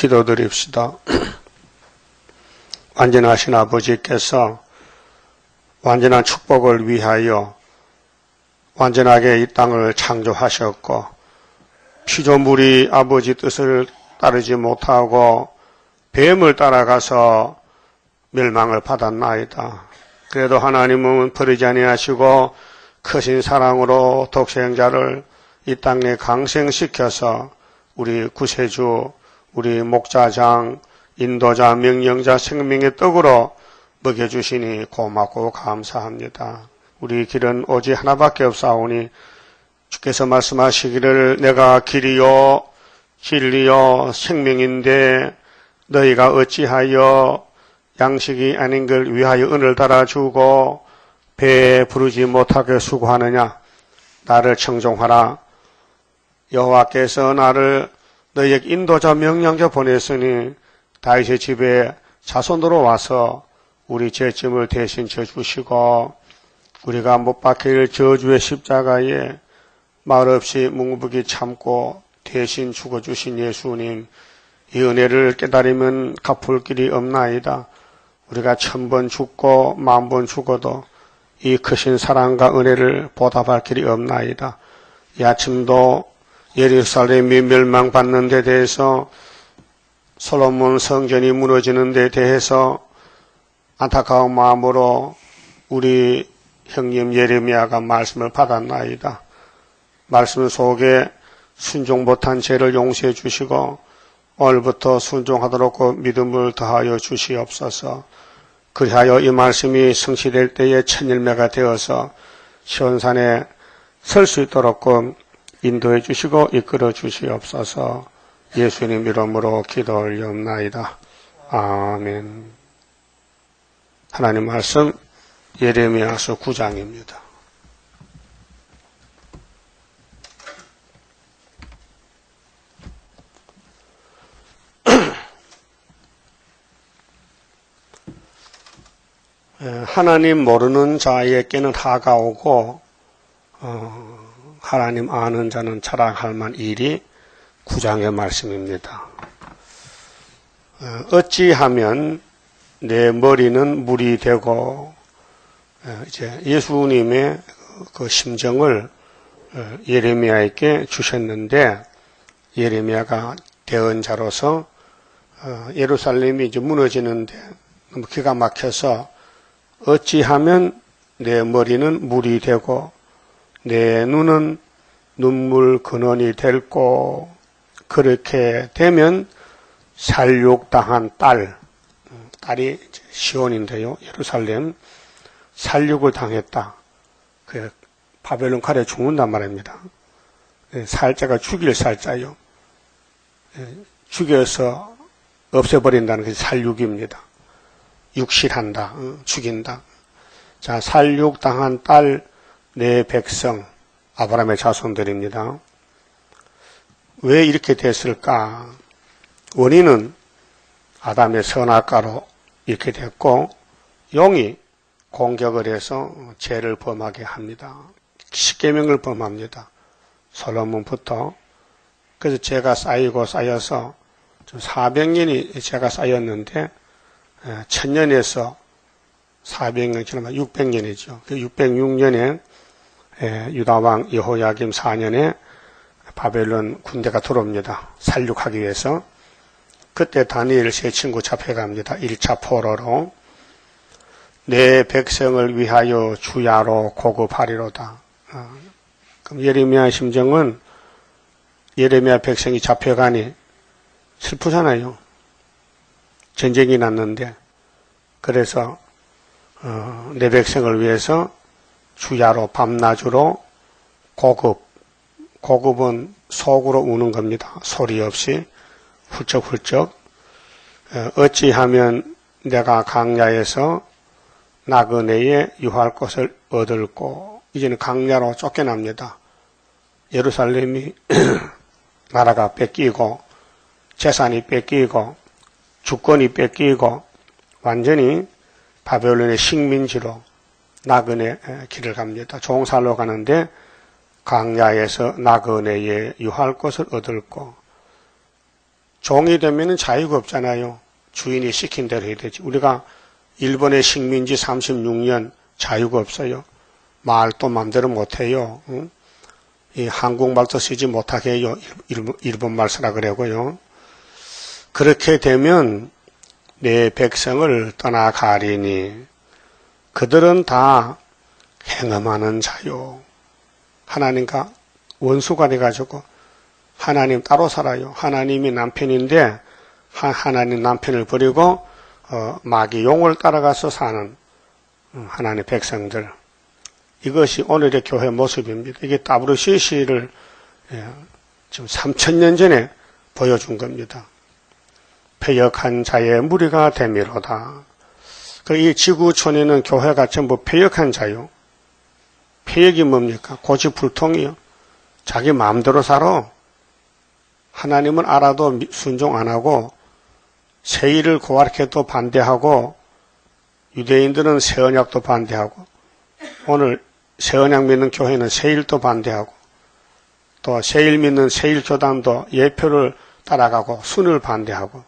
기도드립시다. 완전하신 아버지께서 완전한 축복을 위하여 완전하게 이 땅을 창조하셨고 피조물이 아버지 뜻을 따르지 못하고 뱀을 따라가서 멸망을 받았나이다. 그래도 하나님은 버리지 아니하시고 크신 사랑으로 독생자를 이 땅에 강생시켜서 우리 구세주, 우리 목자장, 인도자, 명령자, 생명의 떡으로 먹여주시니 고맙고 감사합니다. 우리 길은 오직 하나밖에 없사오니 주께서 말씀하시기를 내가 길이요 진리요 생명인데 너희가 어찌하여 양식이 아닌 걸 위하여 은을 달아주고 배에 부르지 못하게 수고하느냐. 나를 청종하라. 여호와께서 나를 너희에게 인도자 명령자 보냈으니 다윗의 집에 자손으로 와서 우리 죄짐을 대신 져주시고 우리가 못 박힐 저주의 십자가에 말없이 묵묵히 참고 대신 죽어주신 예수님, 이 은혜를 깨달으면 갚을 길이 없나이다. 우리가 1000번 죽고 10,000번 죽어도 이 크신 사랑과 은혜를 보답할 길이 없나이다. 이 아침도 예루살렘이 멸망받는 데 대해서 솔로몬 성전이 무너지는 데 대해서 안타까운 마음으로 우리 형님 예레미야가 말씀을 받았나이다. 말씀 속에 순종 못한 죄를 용서해 주시고 오늘부터 순종하도록 믿음을 더하여 주시옵소서. 그리하여 이 말씀이 성취될 때에 첫 열매가 되어서 시온산에 설 수 있도록 인도해 주시고 이끌어 주시옵소서. 예수님 이름으로 기도 올리옵나이다. 아멘. 하나님 말씀 예레미야서 9장입니다. 하나님 모르는 자에게는 하가 오고 하나님 아는 자는 자랑할 만한 일이 9장의 말씀입니다. 어찌하면 내 머리는 물이 되고 이제 예수님의 그 심정을 예레미야에게 주셨는데 예레미야가 대언자로서 예루살렘이 이제 무너지는데 너무 기가 막혀서 어찌하면 내 머리는 물이 되고 내 눈은 눈물 근원이 될고 그렇게 되면 살육당한 딸이 시온인데요. 예루살렘 살육을 당했다. 그 바벨론 칼에 죽는단 말입니다. 살자가 죽일 살자요. 죽여서 없애버린다는 것이 살육입니다. 육실한다, 죽인다. 자, 살육당한 딸, 내 백성, 아브라함의 자손들입니다. 왜 이렇게 됐을까? 원인은 아담의 선악과로 이렇게 됐고, 용이 공격을 해서 죄를 범하게 합니다. 십계명을 범합니다. 솔로몬부터. 그래서 죄가 쌓이고 쌓여서 400년이 죄가 쌓였는데, 1000년에서 400년 지나면 600년이죠. 그 606년에 유다왕 여호야김 4년에 바벨론 군대가 들어옵니다. 살육하기 위해서. 그때 다니엘 세 친구 잡혀갑니다. 1차 포로로. 내 백성을 위하여 주야로 고급하리로다. 그럼 예레미야 심정은 예레미야 백성이 잡혀가니 슬프잖아요. 전쟁이 났는데 그래서 내 백성을 위해서 주야로 밤낮으로 고급은 속으로 우는 겁니다. 소리 없이 훌쩍훌쩍. 어찌하면 내가 강야에서 나그네에 유할 것을 얻을꼬. 이제는 강야로 쫓겨납니다. 예루살렘이 나라가 뺏기고 재산이 뺏기고 주권이 뺏기고 완전히 바벨론의 식민지로 나그네 길을 갑니다. 종살로 가는데 강야에서 나그네에 유할 것을 얻을고 종이 되면은 자유가 없잖아요. 주인이 시킨 대로 해야 되지. 우리가 일본의 식민지 36년 자유가 없어요. 말도 마음대로 못해요. 응? 이 한국말도 쓰지 못하게 해요. 일본말 쓰라 그러고요. 그렇게 되면 내 백성을 떠나가리니 그들은 다 행음하는 자요. 하나님과 원수가 돼가지고 하나님 따로 살아요. 하나님이 남편인데 하나님 남편을 버리고 마귀 용을 따라가서 사는 하나님의 백성들. 이것이 오늘의 교회 모습입니다. 이게 WCC를 지금 3000년 전에 보여준 겁니다. 패역한 자의 무리가 되미로다. 이 지구촌에는 교회가 전부 패역한 자요. 패역이 뭡니까? 고집불통이요. 자기 마음대로 살아. 하나님은 알아도 순종 안 하고 세일을 고하게도 반대하고 유대인들은 새언약도 반대하고 오늘 새언약 믿는 교회는 세일도 반대하고 또 세일 믿는 세일교단도 예표를 따라가고 순을 반대하고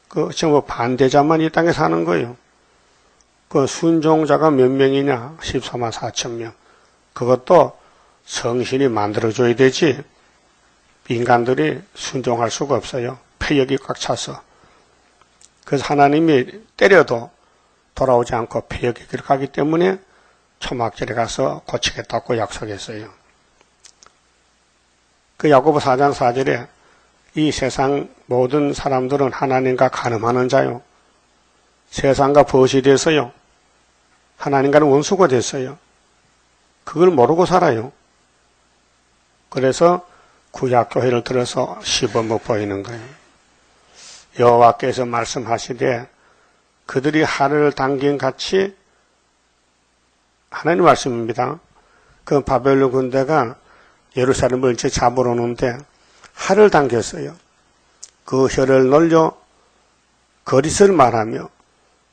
그 전부 반대자만 이 땅에 사는 거예요. 그 순종자가 몇 명이냐? 14만 4천 명. 그것도 성신이 만들어줘야 되지 인간들이 순종할 수가 없어요. 패역이 꽉 차서. 그래서 하나님이 때려도 돌아오지 않고 패역의 길을 가기 때문에 초막절에 가서 고치겠다고 약속했어요. 그 야고보 4장 4절에 이 세상 모든 사람들은 하나님과 간음하는 자요. 세상과 벗이 돼서요. 하나님과는 원수가 됐어요. 그걸 모르고 살아요. 그래서 구약교회를 들어서 시범을 보이는 거예요. 여호와께서 말씀하시되 그들이 하를 당긴 같이 하나님 말씀입니다. 그 바벨론 군대가 예루살렘을 이제 잡으러 오는데 하를 당겼어요. 그 혀를 놀려 거짓을 말하며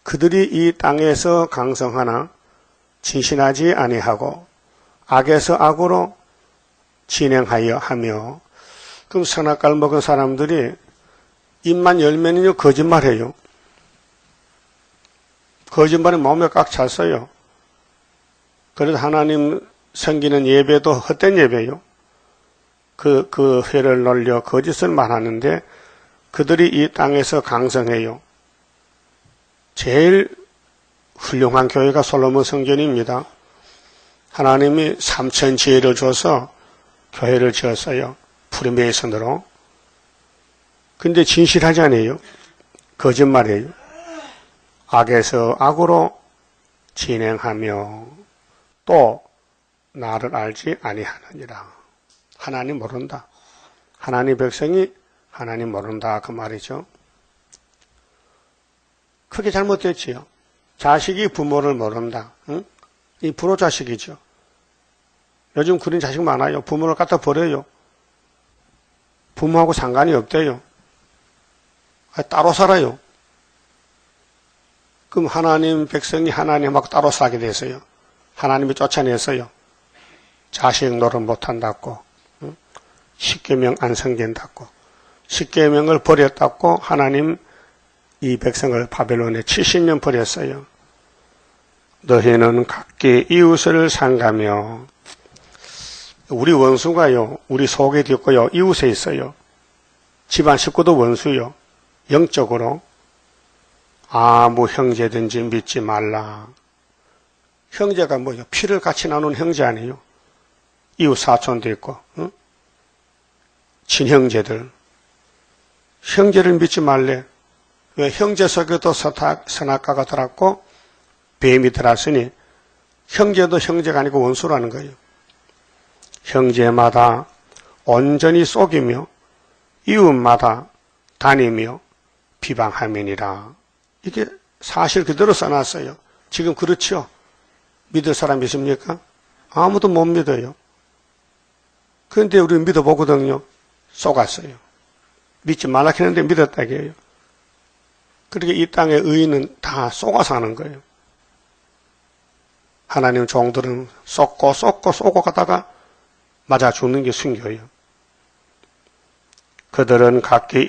그들이 이 땅에서 강성하나 진신하지 아니하고 악에서 악으로 진행하여 하며 그럼 선악과를 먹은 사람들이 입만 열면은요 거짓말해요. 거짓말이 몸에 꽉 찼어요. 그래서 하나님 섬기는 예배도 헛된 예배예요. 그 회를 놀려 거짓을 말하는데 그들이 이 땅에서 강성해요. 제일 훌륭한 교회가 솔로몬 성전입니다. 하나님이 3천 지혜를 줘서 교회를 지었어요. 프리메이슨으로. 근데 진실하지 않아요. 거짓말이에요. 악에서 악으로 진행하며 또 나를 알지 아니하느니라. 하나님 모른다. 하나님 백성이 하나님 모른다 그 말이죠. 크게 잘못됐지요. 자식이 부모를 모른다. 응? 이 불효자식이죠. 요즘 그런 자식 많아요. 부모를 갖다 버려요. 부모하고 상관이 없대요. 따로 살아요. 그럼 하나님 백성이 하나님하고 따로 살게 됐어요. 하나님이 쫓아냈어요. 자식 노릇 못한다고. 응? 십계명 안 섬긴다고. 십계명을 버렸다고 하나님 이 백성을 바벨론에 70년 버렸어요. 너희는 각기 이웃을 상가며 우리 원수가요. 우리 속에 있고요. 이웃에 있어요. 집안 식구도 원수요. 영적으로 아무 형제든지 믿지 말라. 형제가 뭐요? 피를 같이 나눈 형제 아니에요. 이웃 사촌도 있고 응? 친형제들. 형제를 믿지 말래. 왜 형제 속에도 선악과가 들었고 뱀이 들었으니 형제도 형제가 아니고 원수라는 거예요. 형제마다 온전히 속이며 이웃마다 다니며 비방함이니라. 이게 사실 그대로 써놨어요. 지금 그렇죠? 믿을 사람 있습니까? 아무도 못 믿어요. 그런데 우리는 믿어보거든요. 속았어요. 믿지 말라 했는데 믿었다 이게요. 그렇게 이 땅의 의인은 다 속아 사는 거예요. 하나님 종들은 쏘고 가다가 맞아 죽는 게 순교예요. 그들은 각기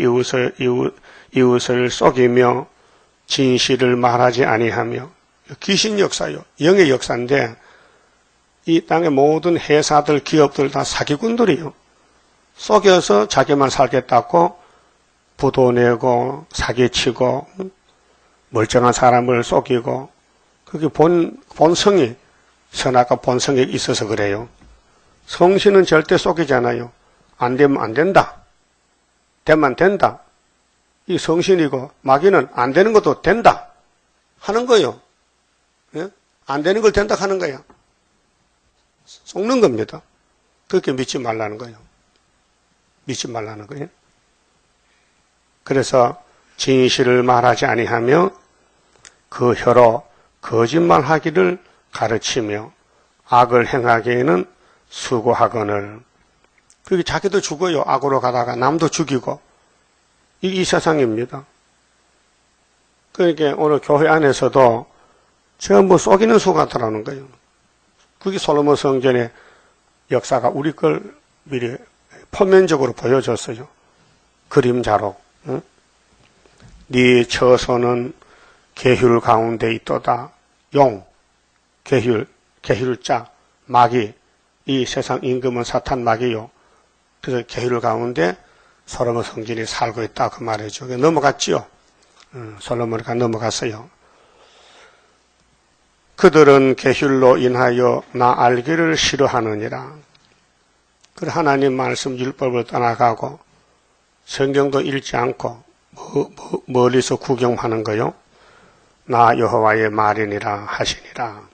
이웃을 속이며 진실을 말하지 아니하며. 귀신 역사요. 영의 역사인데 이 땅의 모든 회사들, 기업들 다 사기꾼들이요. 속여서 자기만 살겠다고 부도 내고 사기치고 멀쩡한 사람을 속이고, 그게 본성이, 선악과 본성에 있어서 그래요. 성신은 절대 속이잖아요. 안 되면 안 된다. 되면 된다. 이 성신이고, 마귀는 안 되는 것도 된다 하는 거예요. 예? 안 되는 걸 된다 하는 거야. 속는 겁니다. 그렇게 믿지 말라는 거예요. 믿지 말라는 거예요. 그래서 진실을 말하지 아니하며 그 혀로 거짓말하기를 가르치며 악을 행하기에는 수고하거늘. 그게 자기도 죽어요. 악으로 가다가 남도 죽이고. 이 세상입니다. 그러니까 오늘 교회 안에서도 전부 속이는 수가 들어오는 거예요. 그게 솔로몬 성전의 역사가 우리 걸 미리 표면적으로 보여줬어요. 그림자로. 응? 네 처소는 계율 가운데 있도다. 용, 계율자, 마귀. 이 세상 임금은 사탄 마귀요. 그래서 계율 가운데 솔로몬 성전이 살고 있다 그 말이죠. 넘어갔지요. 솔로몬이가 넘어갔어요. 그들은 계율로 인하여 나 알기를 싫어하느니라. 그 하나님 말씀 율법을 떠나가고 성경도 읽지 않고 멀리서 구경하는 거요. 나 여호와의 말이니라 하시니라.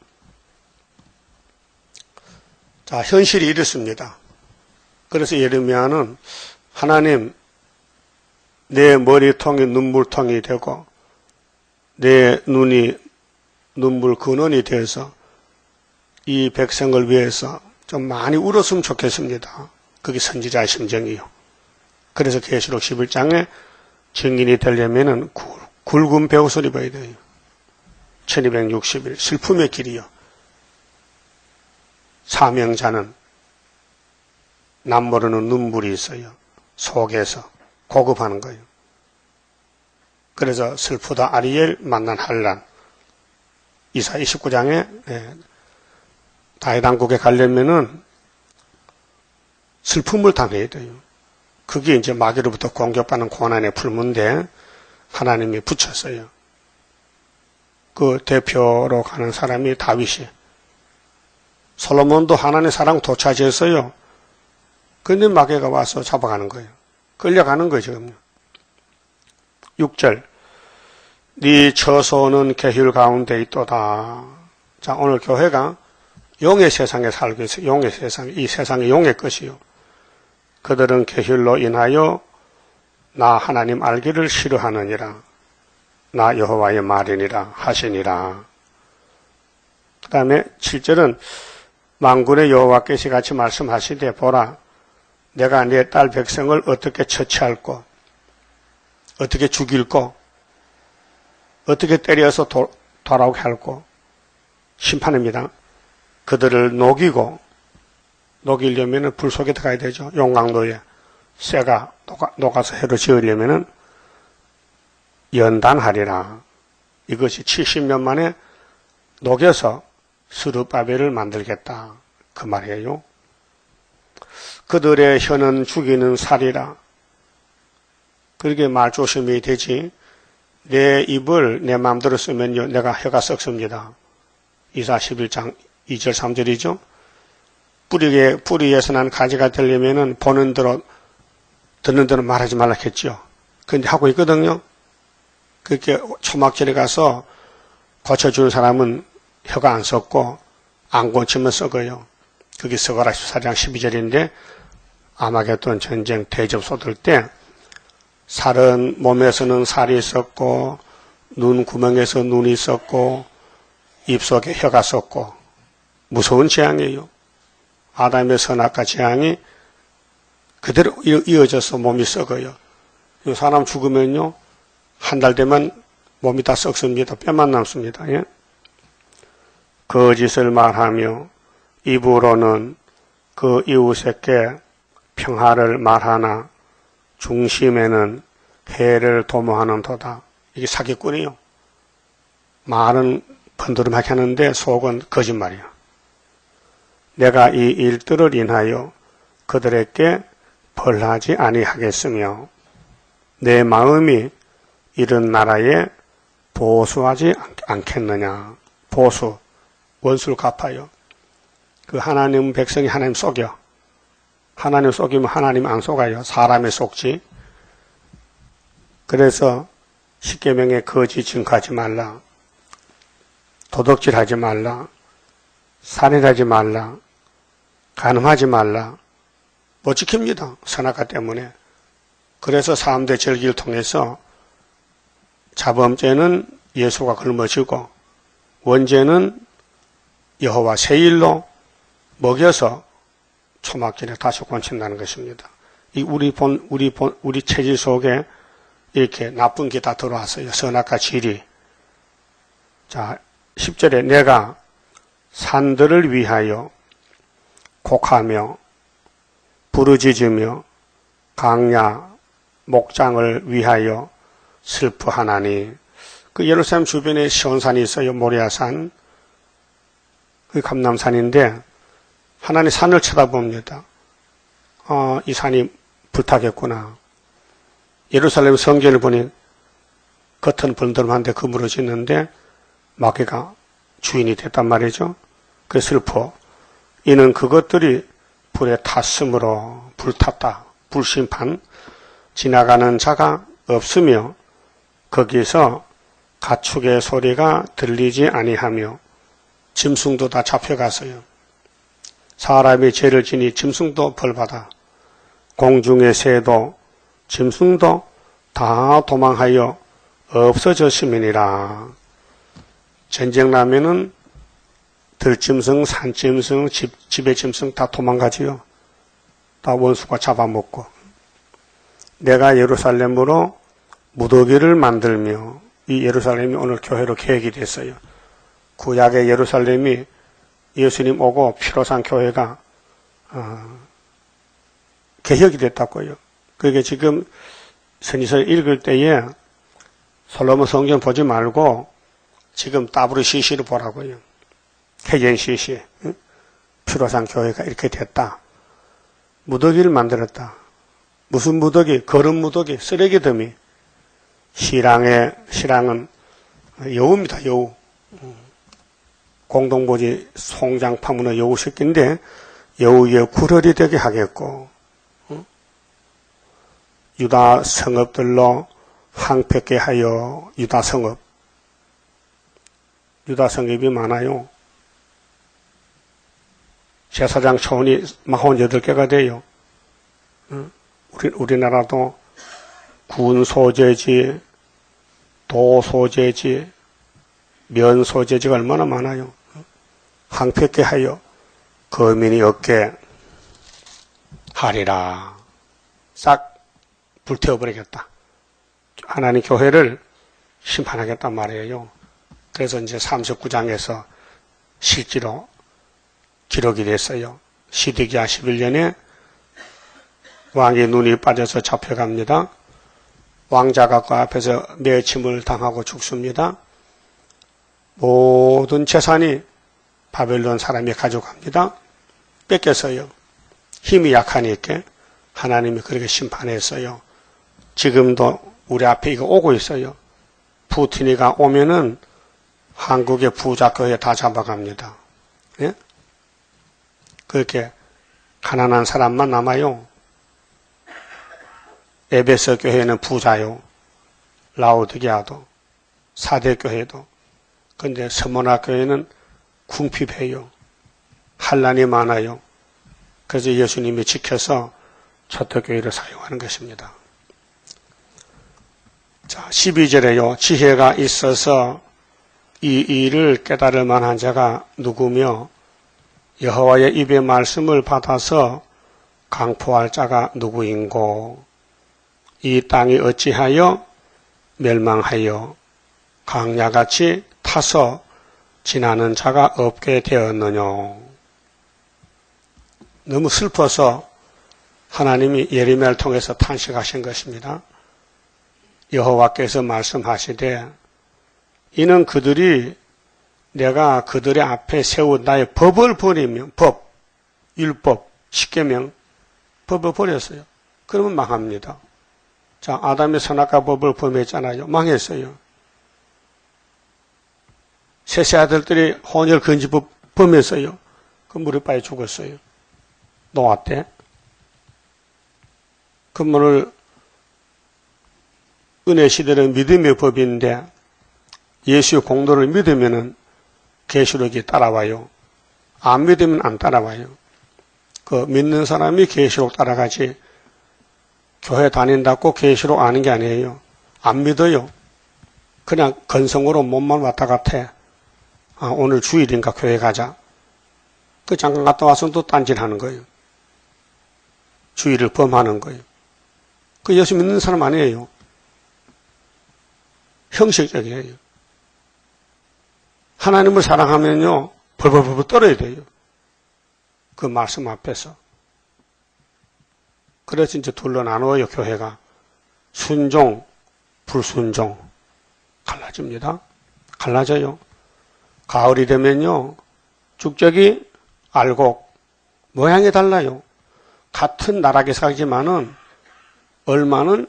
자, 현실이 이렇습니다. 그래서 예레미야는 하나님, 내 머리통이 눈물통이 되고 내 눈이 눈물 근원이 되어서 이 백성을 위해서 좀 많이 울었으면 좋겠습니다. 그게 선지자의 심정이요. 그래서 계시록 11장에 증인이 되려면은 굵은 배옷을 입어야 돼요. 1260일 슬픔의 길이요. 사명자는 남모르는 눈물이 있어요. 속에서 고급하는 거예요. 그래서 슬프다 아리엘 만난 한란. 이사 29장에 다윗 왕국에 가려면은 슬픔을 당해야 돼요. 그게 이제 마귀로부터 공격받는 고난의 풀무인데 하나님이 붙였어요. 그 대표로 가는 사람이 다윗이. 솔로몬도 하나님의 사랑 도차지했어요. 근데 마귀가 와서 잡아가는 거예요. 끌려가는 거죠. 6절. 네 처소는 계율 가운데 있도다. 자, 오늘 교회가 용의 세상에 살고 있어요. 용의 세상, 이 세상이 용의 것이요. 그들은 계율로 인하여 나 하나님 알기를 싫어하느니라. 나 여호와의 말이니라 하시니라. 그 다음에 7절은 만군의 여호와께서 같이 말씀하시되 보라, 내가 내 딸 백성을 어떻게 처치할꼬, 어떻게 죽일꼬, 어떻게 때려서 돌아오게 할꼬. 심판입니다. 그들을 녹이려면 불 속에 들어가야 되죠. 용광로에 쇠가 녹아서 해로 지으려면 연단하리라. 이것이 70년 만에 녹여서 스룹바벨을 만들겠다 그 말이에요. 그들의 혀는 죽이는 살이라. 그렇게 말 조심해야 되지. 내 입을 내 마음대로 쓰면요 내가 혀가 썩습니다. 이사 11장 2절 3절이죠. 뿌리에서 난 가지가 되려면은 보는 대로 듣는 대로 말하지 말라 했죠. 그런데 하고 있거든요. 그렇게 초막절에 가서 고쳐주는 사람은 혀가 안 썩고 안 고치면 썩어요. 그게 스가랴 14장 12절인데 아마겟돈 전쟁 대접 쏟을 때 살은 몸에서는 살이 썩고 눈 구멍에서 눈이 썩고 입속에 혀가 썩고 무서운 재앙이에요. 아담의 선악과 재앙이 그대로 이어져서 몸이 썩어요. 사람 죽으면요 한 달 되면 몸이 다 썩습니다. 뼈만 남습니다. 예? 거짓을 말하며 입으로는 그 이웃에게 평화를 말하나 중심에는 해를 도모하는 도다. 이게 사기꾼이요. 말은 번드름하게 하는데 속은 거짓말이야. 내가 이 일들을 인하여 그들에게 벌하지 아니하겠으며 내 마음이 이런 나라에 보수하지 않겠느냐. 보수, 원수를 갚아요. 그 하나님 백성이 하나님 속여. 하나님 속이면 하나님 안 속아요. 사람이 속지. 그래서 십계명에 거짓 증거하지 말라. 도둑질하지 말라. 살인하지 말라. 간음하지 말라. 못 지킵니다. 선악과 때문에. 그래서 3대 절기를 통해서 자범죄는 예수가 걸머지고 원죄는 여호와 세일로 먹여서 초막절에 다시 고친다는 것입니다. 이 우리 체질 속에 이렇게 나쁜 게 다 들어왔어요. 선악과 질이. 자, 10절에 내가 산들을 위하여 곡하며 부르짖으며 강야 목장을 위하여 슬퍼하나니. 그 예루살렘 주변에 시온산이 있어요. 모리아산. 그 감람산인데 하나님 산을 쳐다봅니다. 이 산이 불타겠구나. 예루살렘 성전을 보니 겉은 번들한데 그물을 짓는데 마귀가 주인이 됐단 말이죠. 그 슬퍼. 이는 그것들이 불에 탔으므로 불탔다. 불심판. 지나가는 자가 없으며 거기서 가축의 소리가 들리지 아니하며 짐승도 다 잡혀갔어요. 사람이 죄를 지니 짐승도 벌받아. 공중의 새도 짐승도 다 도망하여 없어졌음이니라. 전쟁 나면은 들짐승, 산짐승, 집의 짐승 다 도망가지요. 다 원수가 잡아먹고. 내가 예루살렘으로 무더기를 만들며, 이 예루살렘이 오늘 교회로 계획이 됐어요. 구약의 예루살렘이 예수님 오고 피로 산 교회가 개혁이 됐다고요. 그게 지금 선지서를 읽을 때에 솔로몬 성전 보지 말고 지금 WCC를 보라고요. KNCC. 피로 산 교회가 이렇게 됐다. 무더기를 만들었다. 무슨 무더기? 거름 무더기, 쓰레기 더미. 신랑은 여우입니다. 여우. 공동보지 송장 파문의 여우 새끼인데 여우의 구럴이 되게 하겠고, 유다 성읍들로 항폐케 하여. 유다 성읍이 많아요. 제사장 초원이 48개가 돼요. 우리나라도 군 소재지, 도 소재지, 면 소재지가 얼마나 많아요. 항폐케 하여 거민이 없게 하리라. 싹 불태워버리겠다. 하나님 교회를 심판하겠단 말이에요. 그래서 이제 39장에서 실제로 기록이 됐어요. 시드기야 11년에 왕의 눈이 빠져서 잡혀갑니다. 왕자가 그 앞에서 매침을 당하고 죽습니다. 모든 재산이 바벨론 사람이 가져갑니다. 뺏겼어요. 힘이 약하니까 하나님이 그렇게 심판했어요. 지금도 우리 앞에 이거 오고 있어요. 푸틴이가 오면은 한국의 부자 거에 다 잡아갑니다. 예? 그렇게 가난한 사람만 남아요. 에베소 교회는 부자요. 라오디게아도, 사대교회도. 근데 서머나 교회는 궁핍해요. 환난이 많아요. 그래서 예수님이 지켜서 초대교회를 사용하는 것입니다. 자, 12절에요. 지혜가 있어서 이 일을 깨달을 만한 자가 누구며 여호와의 입의 말씀을 받아서 강포할 자가 누구인고 이 땅이 어찌하여 멸망하여 강야같이 타서 지나는 자가 없게 되었느냐. 너무 슬퍼서 하나님이 예레미야를 통해서 탄식하신 것입니다. 여호와께서 말씀하시되 이는 그들이 내가 그들의 앞에 세운 나의 법을 버리면 법, 율법, 십계명 법을 버렸어요. 그러면 망합니다. 자, 아담의 선악과 법을 범했잖아요. 망했어요. 셋의 아들들이 혼혈 금지법 범했어요. 그 무릎 빠에 죽었어요. 노아 때. 그러므로 은혜 시대는 믿음의 법인데 예수의 공로를 믿으면은 계시록이 따라와요. 안 믿으면 안 따라와요. 그 믿는 사람이 계시록 따라가지 교회 다닌다고 계시록 아는 게 아니에요. 안 믿어요. 그냥 건성으로 몸만 왔다 갔다. 아, 오늘 주일인가 교회 가자. 그 잠깐 갔다 와서 또 딴짓하는 거예요. 주일을 범하는 거예요. 그 예수 믿는 사람 아니에요. 형식적이에요. 하나님을 사랑하면요, 벌벌벌 떨어야 돼요. 그 말씀 앞에서. 그래서 이제 둘로 나누어요, 교회가. 순종, 불순종. 갈라집니다. 갈라져요. 가을이 되면요, 쭉저기 알곡, 모양이 달라요. 같은 나락에 살지만은, 얼마는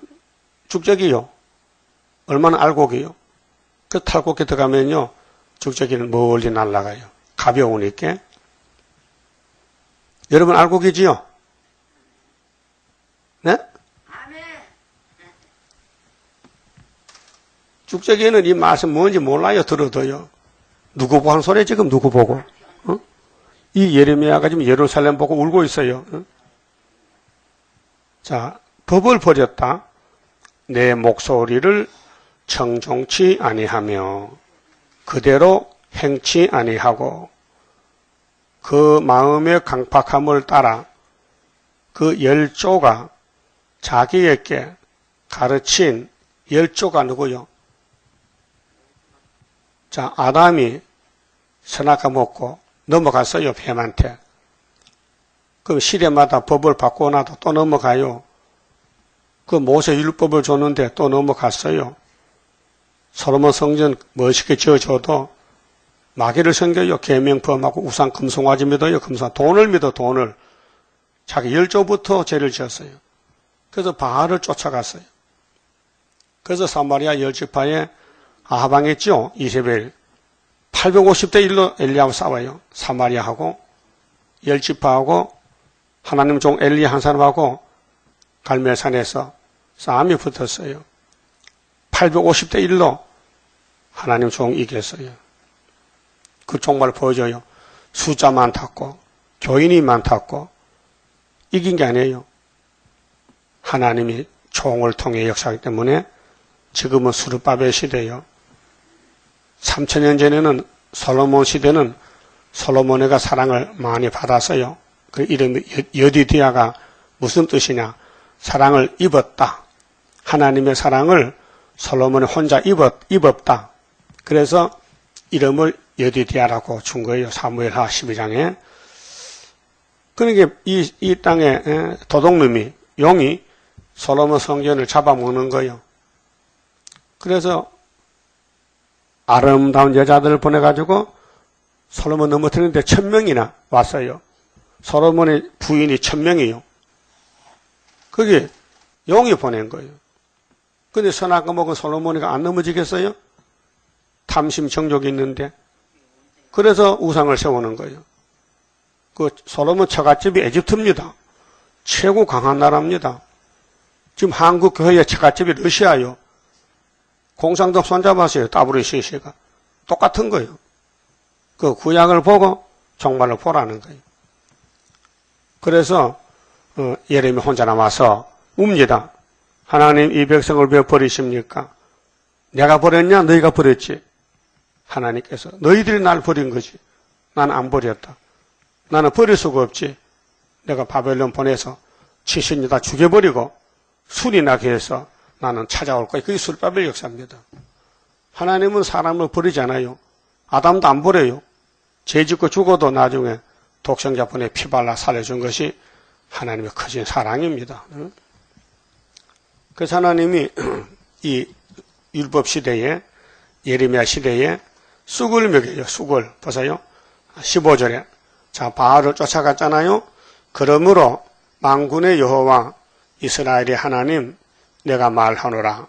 쭉저기요. 얼마는 알곡이요. 그 탈곡에 들어가면요, 쭉저기는 멀리 날아가요. 가벼우니까. 여러분 알곡이지요? 네? 쭉저기는 이 맛은 뭔지 몰라요. 들어도요. 누구 보는 소리 지금 누구 보고? 어? 이 예레미야가 지금 예루살렘 보고 울고 있어요. 어? 자, 법을 버렸다. 내 목소리를 청종치 아니하며 그대로 행치 아니하고 그 마음의 강팍함을 따라 그 열조가 자기에게 가르친 열조가 누구요? 자, 아담이 선악과 먹고 넘어갔어요, 뱀한테. 그럼 시대마다 법을 바꾸고 나도 또 넘어가요. 그 모세 율법을 줬는데 또 넘어갔어요. 솔로몬 성전 멋있게 지어줘도 마귀를 섬겨요. 계명범하고 우상 금송아지 믿어요. 돈을 믿어, 돈을. 자기 열조부터 죄를 지었어요. 그래서 바알을 쫓아갔어요. 그래서 사마리아 열지파에 아하방 있죠? 이세벨. 850대 1로 엘리야하고 싸워요. 사마리아하고 열지파하고 하나님 종 엘리 한 사람하고 갈멜산에서 싸움이 붙었어요. 850대 1로 하나님 종 이겼어요. 그 정말 보여줘요. 숫자 많았고 교인이 많았고 이긴 게 아니에요. 하나님이 총을 통해 역사하기 때문에 지금은 수르바벨 시대예요. 3000년 전에는 솔로몬 시대는 솔로몬이가 사랑을 많이 받았어요. 그 이름이 여디디아가 무슨 뜻이냐? 사랑을 입었다. 하나님의 사랑을 솔로몬이 혼자 입었다. 그래서 이름을 여디디아라고 준 거예요. 사무엘하 12장에. 그러니까 이 땅에 도둑놈이 용이 솔로몬 성전을 잡아먹는 거예요. 그래서 아름다운 여자들을 보내가지고 솔로몬 넘어뜨리는데 1000명이나 왔어요. 솔로몬의 부인이 1000명이요. 그게 용이 보낸 거예요. 근데 선악과 먹은 솔로몬이가 안 넘어지겠어요? 탐심 정욕이 있는데. 그래서 우상을 세우는 거예요. 그 솔로몬 처갓집이 에집트입니다. 최고 강한 나라입니다. 지금 한국 교회의 처갓집이 러시아요. 공산당 손잡았어요. WCC가. 똑같은 거예요. 그 구약을 보고 종말을 보라는 거예요. 그래서 예레미야 혼자 남아서 웁니다. 하나님 이 백성을 왜 버리십니까? 내가 버렸냐? 너희가 버렸지. 하나님께서 너희들이 날 버린 거지. 나는 안 버렸다. 나는 버릴 수가 없지. 내가 바벨론 보내서 70년 다 죽여버리고 술이 나게 해서 나는 찾아올 거야. 그게 수르바벨 역사입니다. 하나님은 사람을 버리지 않아요. 아담도 안 버려요. 죄 짓고 죽어도 나중에 독생자 분에 피 발라 살려준 것이 하나님의 크신 사랑입니다. 그래서 하나님이 이 율법 시대에, 예레미야 시대에 쑥을 먹여요. 쑥을. 보세요. 15절에. 자, 바알을 쫓아갔잖아요. 그러므로 만군의 여호와 이스라엘의 하나님 내가 말하노라.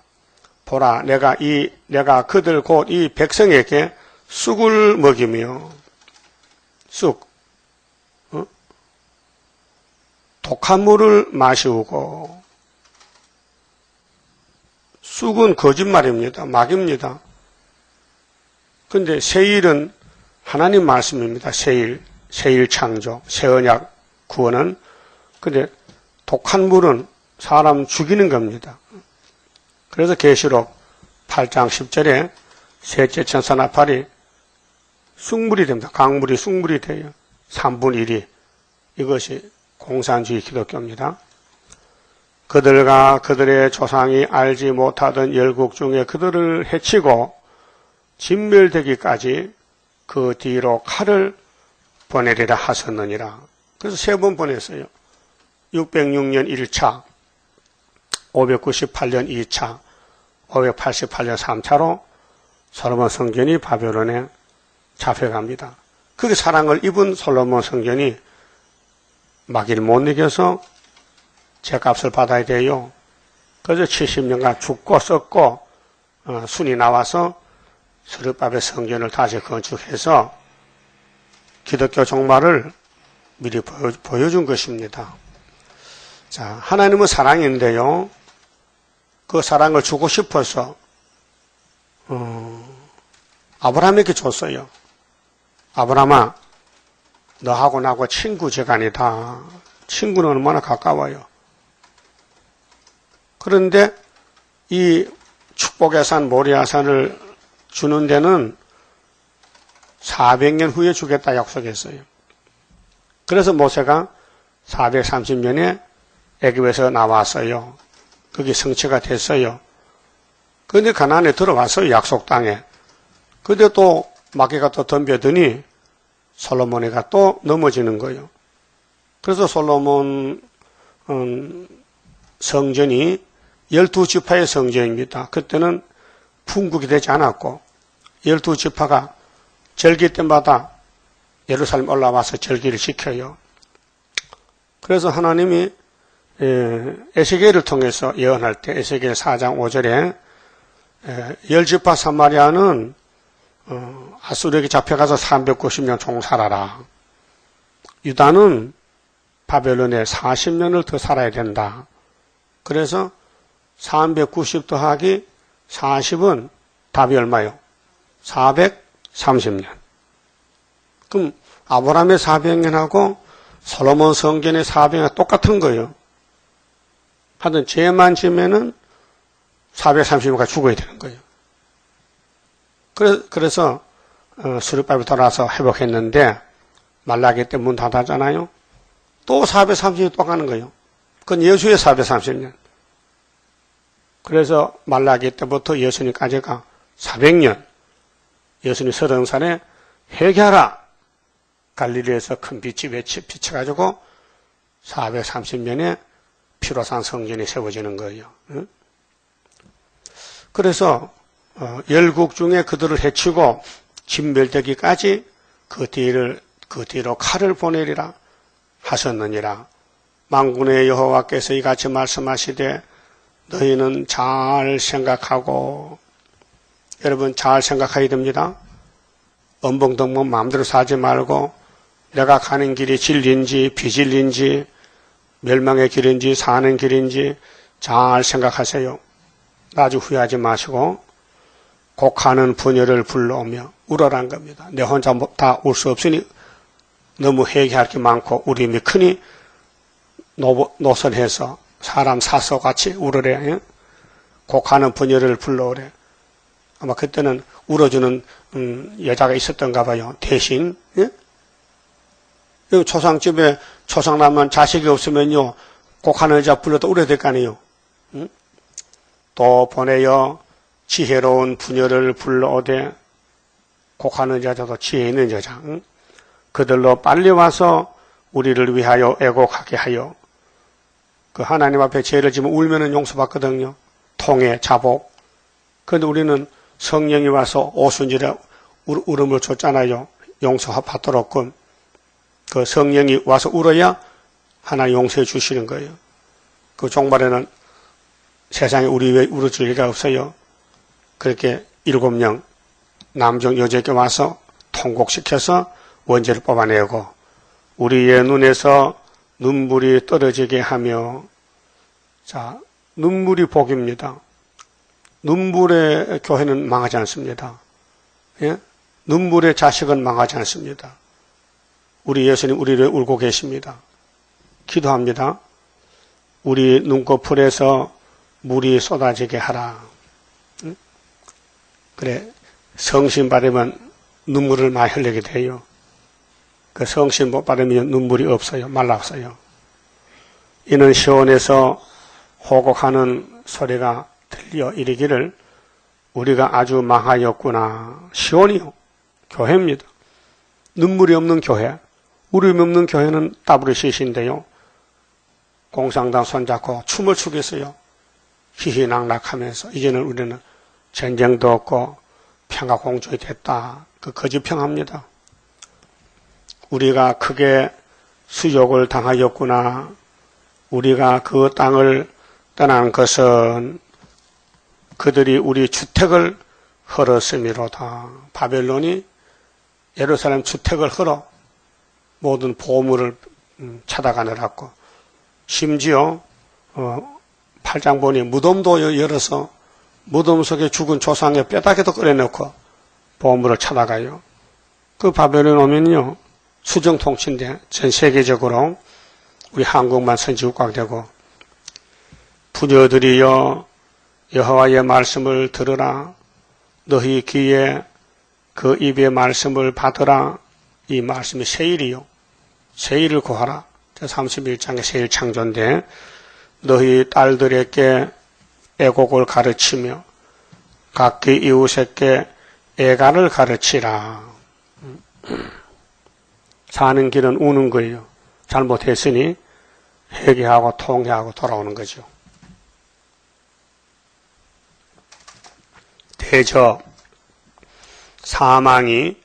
보라, 내가 그들 곧 이 백성에게 쑥을 먹이며, 쑥, 독한 물을 마시우고, 쑥은 거짓말입니다. 막입니다. 근데 세일은 하나님 말씀입니다. 세일 창조, 새 언약 구원은. 근데 독한 물은 사람 죽이는 겁니다. 그래서 계시록 8장 10절에 셋째 천사 나팔이 쑥물이 됩니다. 강물이 쑥물이 돼요. 3분의 1이. 이것이 공산주의 기독교입니다. 그들과 그들의 조상이 알지 못하던 열국 중에 그들을 해치고 진멸되기까지 그 뒤로 칼을 보내리라 하셨느니라. 그래서 3번 보냈어요. 606년 1차, 598년 2차, 588년 3차로 솔로몬 성전이 바벨론에 잡혀갑니다. 그 사랑을 입은 솔로몬 성전이 마귀를 못 이겨서 죄값을 받아야 돼요. 그래서 70년간 죽고 썩고 순이 나와서 스룹바벨 성전을 다시 건축해서 기독교 종말을 미리 보여준 것입니다. 자, 하나님은 사랑인데요. 그 사랑을 주고 싶어서 아브라함에게 줬어요. 아브라함아, 너하고 나하고 친구지간이다. 친구는 얼마나 가까워요. 그런데 이 축복의 산 모리아산을 주는 데는 400년 후에 주겠다 약속했어요. 그래서 모세가 430년에 애굽에서 나왔어요. 그게 성취가 됐어요. 그런데 가나안에 들어왔어요. 약속 땅에. 근데 또 마귀가 또 덤벼드니 솔로몬이가 또 넘어지는 거예요. 그래서 솔로몬 성전이 12지파의 성전입니다. 그때는 풍국이 되지 않았고 12지파가 절기 때마다 예루살렘 올라와서 절기를 지켜요. 그래서 하나님이 에스겔을 통해서 예언할 때 에스겔 4장 5절에 10지파 사마리아는 아수르에게 잡혀가서 390년 종살아라. 유다는 바벨론에 40년을 더 살아야 된다. 그래서 390 더하기 40은 답이 얼마요? 430년. 그럼 아브라함의 400년하고 솔로몬 성전의 400년 똑같은 거예요. 하여튼 죄만 지면은 430년까지 죽어야 되는 거예요. 그래서 스룹바벨 돌아와서 회복했는데 말라기 때 문 닫았잖아요. 또 430년 또 가는 거예요. 그건 예수의 430년. 그래서 말라기 때부터 예수님까지가 400년. 예수님 30살에 회개하라. 갈릴리에서 큰 빛이 비쳐가지고 430년에 피로 산 성전이 세워지는 거예요. 그래서 열국 중에 그들을 해치고 진멸되기까지 그 뒤로 칼을 보내리라 하셨느니라. 만군의 여호와께서 이같이 말씀하시되 너희는 잘 생각하고, 여러분 잘 생각해야 됩니다. 엄벙덩벙 마음대로 살지 말고 내가 가는 길이 진리인지 비진리인지 멸망의 길인지 사는 길인지 잘 생각하세요. 나중에 후회하지 마시고 곡하는 부녀를 불러오며 울어란 겁니다. 내 혼자 다 울 수 없으니 너무 회개할 게 많고 우림이 크니 노선해서 사람 사서같이 울으래. 곡하는 부녀를 불러오래. 아마 그때는 울어주는 여자가 있었던가 봐요. 대신. 초상집에 초상 나면 자식이 없으면요 곡하는 여자 불러도 울어야 될 거 아니에요. 또 보내어 지혜로운 부녀를 불러오되, 곡하는 여자도 지혜 있는 여자. 그들로 빨리 와서 우리를 위하여 애곡하게 하여 그 하나님 앞에 죄를 지면 울면은 용서받거든요. 통해, 자복. 그런데 우리는 성령이 와서 오순절에 울음을 줬잖아요. 용서받도록끔. 그 성령이 와서 울어야 하나님 용서해 주시는 거예요. 그 종말에는 세상에 우리 왜 울어줄 리가 없어요. 그렇게 7명 남종 여자에게 와서 통곡시켜서 원죄를 뽑아내고 우리의 눈에서 눈물이 떨어지게 하며, 자, 눈물이 복입니다. 눈물의 교회는 망하지 않습니다. 예? 눈물의 자식은 망하지 않습니다. 우리 예수님 우리를 울고 계십니다. 기도합니다. 우리 눈꺼풀에서 물이 쏟아지게 하라. 응? 그래, 성신 받으면 눈물을 많이 흘리게 돼요. 그 성신 못 받으면 눈물이 없어요. 말랐어요. 이는 시온에서 호곡하는 소리가 들려 이르기를 우리가 아주 망하였구나. 시온이요. 교회입니다. 눈물이 없는 교회. 울음이 없는 교회는 따브르시신데요. 공상당 손잡고 춤을 추겠어요. 희희낙낙하면서 이제는 우리는 전쟁도 없고 평화 공주가 됐다. 그 거짓평합니다. 우리가 크게 수욕을 당하였구나. 우리가 그 땅을 떠난 것은 그들이 우리 주택을 헐었음이로다. 바벨론이 예루살렘 주택을 헐어 모든 보물을 찾아가느라고. 심지어 8장 보니 무덤도 열어서 무덤 속에 죽은 조상의 뼈다귀도 꺼내놓고 보물을 찾아가요. 그 바벨론 오면요, 수정통치인데 전 세계적으로 우리 한국만 선지국가되고, 부녀들이여 여호와의 말씀을 들으라. 너희 귀에 그 입의 말씀을 받으라. 이 말씀이 세일이요. 세일을 구하라. 31장의 세일 창조인데, 너희 딸들에게 애곡을 가르치며 각기 이웃에게 애가를 가르치라. 사는 길은 우는 거예요. 잘못했으니 회개하고 통회하고 돌아오는 거죠. 대저 사망이,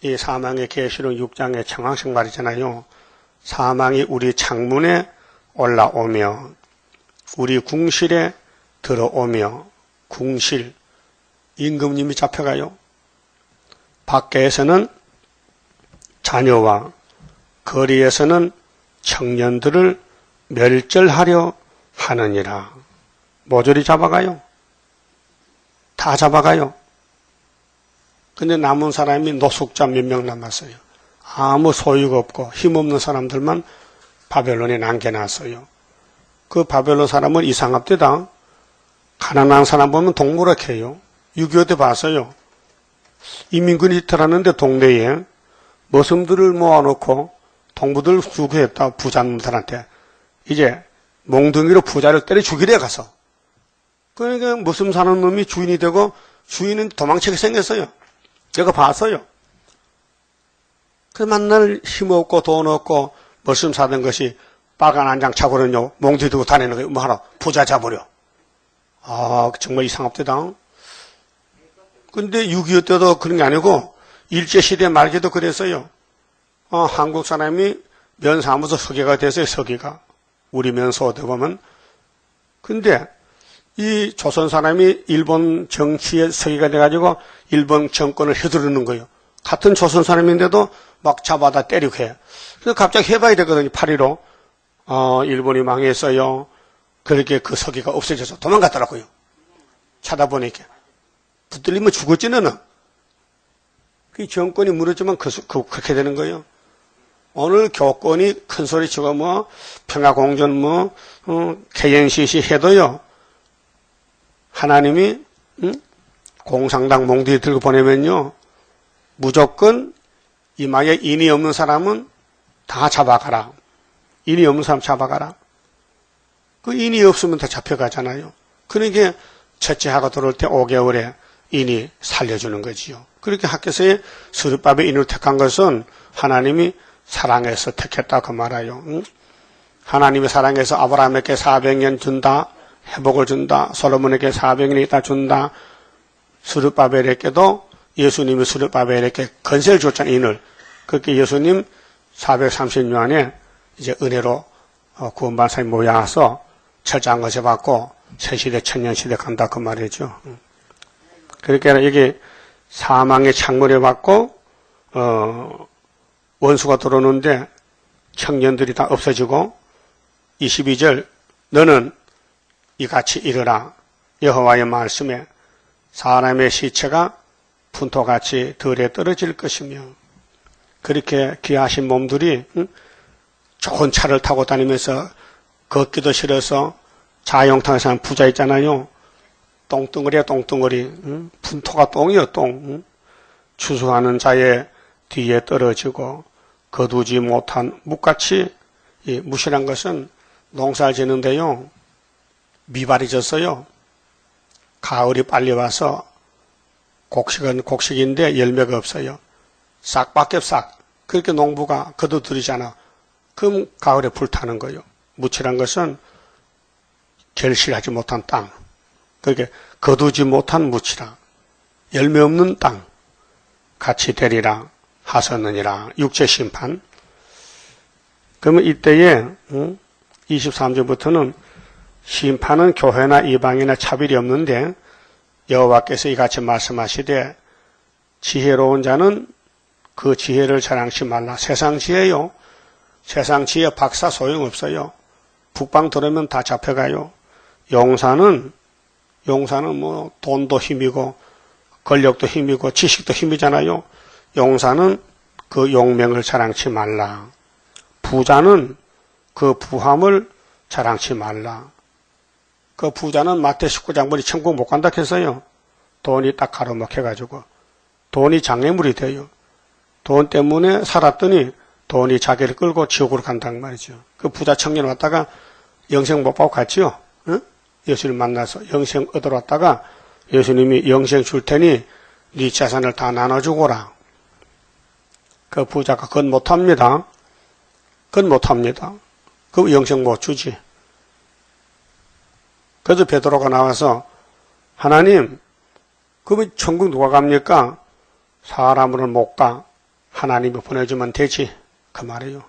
이 사망의 계시록 6장의 청황식 말이잖아요. 사망이 우리 창문에 올라오며 우리 궁실에 들어오며, 궁실, 임금님이 잡혀가요. 밖에서는 자녀와 거리에서는 청년들을 멸절하려 하느니라. 모조리 잡아가요. 다 잡아가요. 근데 남은 사람이 노숙자 몇 명 남았어요. 아무 소유가 없고 힘없는 사람들만 바벨론에 남겨놨어요. 그 바벨론 사람은 이상합니다. 가난한 사람 보면 동물학해요. 6.25 때 봤어요. 이민군이 들어왔는데 동네에 머슴들을 모아놓고 동부들 수거했다. 부자놈들한테. 이제 몽둥이로 부자를 때려 죽이래 가서. 그러니까 머슴 사는 놈이 주인이 되고 주인은 도망치게 생겼어요. 제가 봤어요. 그 만날 힘없고 돈 없고 머슴 사던 것이 빨간 한 장 차고는요, 몽둥이 들고 다니는 거예요. 뭐 하나, 부자 잡으려. 아, 정말 이상합니다. 근데 6.25 때도 그런 게 아니고, 일제시대 말기도 그랬어요. 한국 사람이 면사무소 서기가 됐어요, 서기가. 우리 면소 어떻게 보면. 근데, 이 조선 사람이 일본 정치의 서기가 돼가지고, 일본 정권을 휘두르는 거예요. 같은 조선 사람인데도 막 잡아다 때리고 해. 그래서 갑자기 해봐야 되거든요, 8.15. 일본이 망했어요. 그렇게 그 서기가 없어져서 도망갔더라고요. 찾아보니까. 붙들리면 죽었지, 너는. 그 정권이 무너지면 그렇게 되는 거예요. 오늘 교권이 큰 소리 치고 평화공전 KNCC 해도요. 하나님이, 공상당 몽둥이 들고 보내면요. 무조건 이마에 인이 없는 사람은 다 잡아가라. 인이 없는 사람 잡아가라. 그 인이 없으면 다 잡혀가잖아요. 그러니까 첫째 하고 들어올 때 5개월에 인이 살려주는 거지요. 그렇게 학교에서의 스룹밥의 인을 택한 것은 하나님이 사랑해서 택했다 그 말아요. 하나님의 사랑해서 아브라함에게 400년 준다. 회복을 준다. 솔로몬에게 400년 있다 준다. 스룹바벨에게도 예수님이 스룹바벨에게 건세를 줬잖아요. 인을. 그렇게 예수님 430년에 이제 은혜로 구원받은 모여서 철저한 것에 받고 새시대 천년시대 간다 그 말이죠. 그러니까 이게 사망의 창문에 받고 원수가 들어오는데 청년들이 다 없어지고 22절 너는 이같이 이르라 여호와의 말씀에 사람의 시체가 분토같이 들에 떨어질 것이며 그렇게 귀하신 몸들이 좋은 차를 타고 다니면서 걷기도 싫어서 자영탕에 사는 부자 있잖아요. 똥덩어리야 똥덩어리. 분토가 똥이요 똥. 추수하는 자의 뒤에 떨어지고 거두지 못한 묵같이 묵이란 것은 농사를 짓는데요. 미발이 졌어요. 가을이 빨리 와서 곡식은 곡식인데 열매가 없어요. 싹밖에 싹. 그렇게 농부가 거두들이잖아. 그럼 가을에 불타는 거예요. 묵이란 것은 결실하지 못한 땅. 그렇게 거두지 못한 묵이라. 열매 없는 땅. 같이 되리라 하셨느니라. 육체 심판. 그러면 이때에 23절부터는 심판은 교회나 이방이나 차별이 없는데 여호와께서 이같이 말씀하시되 지혜로운 자는 그 지혜를 자랑치 말라. 세상 지혜요. 세상 지혜 박사 소용없어요. 북방 들으면 다 잡혀가요. 용사는 뭐 돈도 힘이고 권력도 힘이고 지식도 힘이잖아요. 용사는 그 용명을 자랑치 말라. 부자는 그 부함을 자랑치 말라. 그 부자는 마태 19장 보니 천국 못 간다 했어요. 돈이 딱 가로막혀가지고 돈이 장애물이 돼요. 돈 때문에 살았더니 돈이 자기를 끌고 지옥으로 간단 말이죠. 그 부자 청년 왔다가 영생 못 받고 갔지요. 응? 예수님 만나서 영생 얻으러 왔다가 예수님이 영생 줄 테니 네 재산을 다 나눠주거라. 그 부자가 그건 못합니다. 그건 못합니다. 그 영생 못 주지. 그래서 베드로가 나와서 하나님 그러면 천국 누가 갑니까? 사람으로는 못 가. 하나님이 보내주면 되지. 그 말이에요.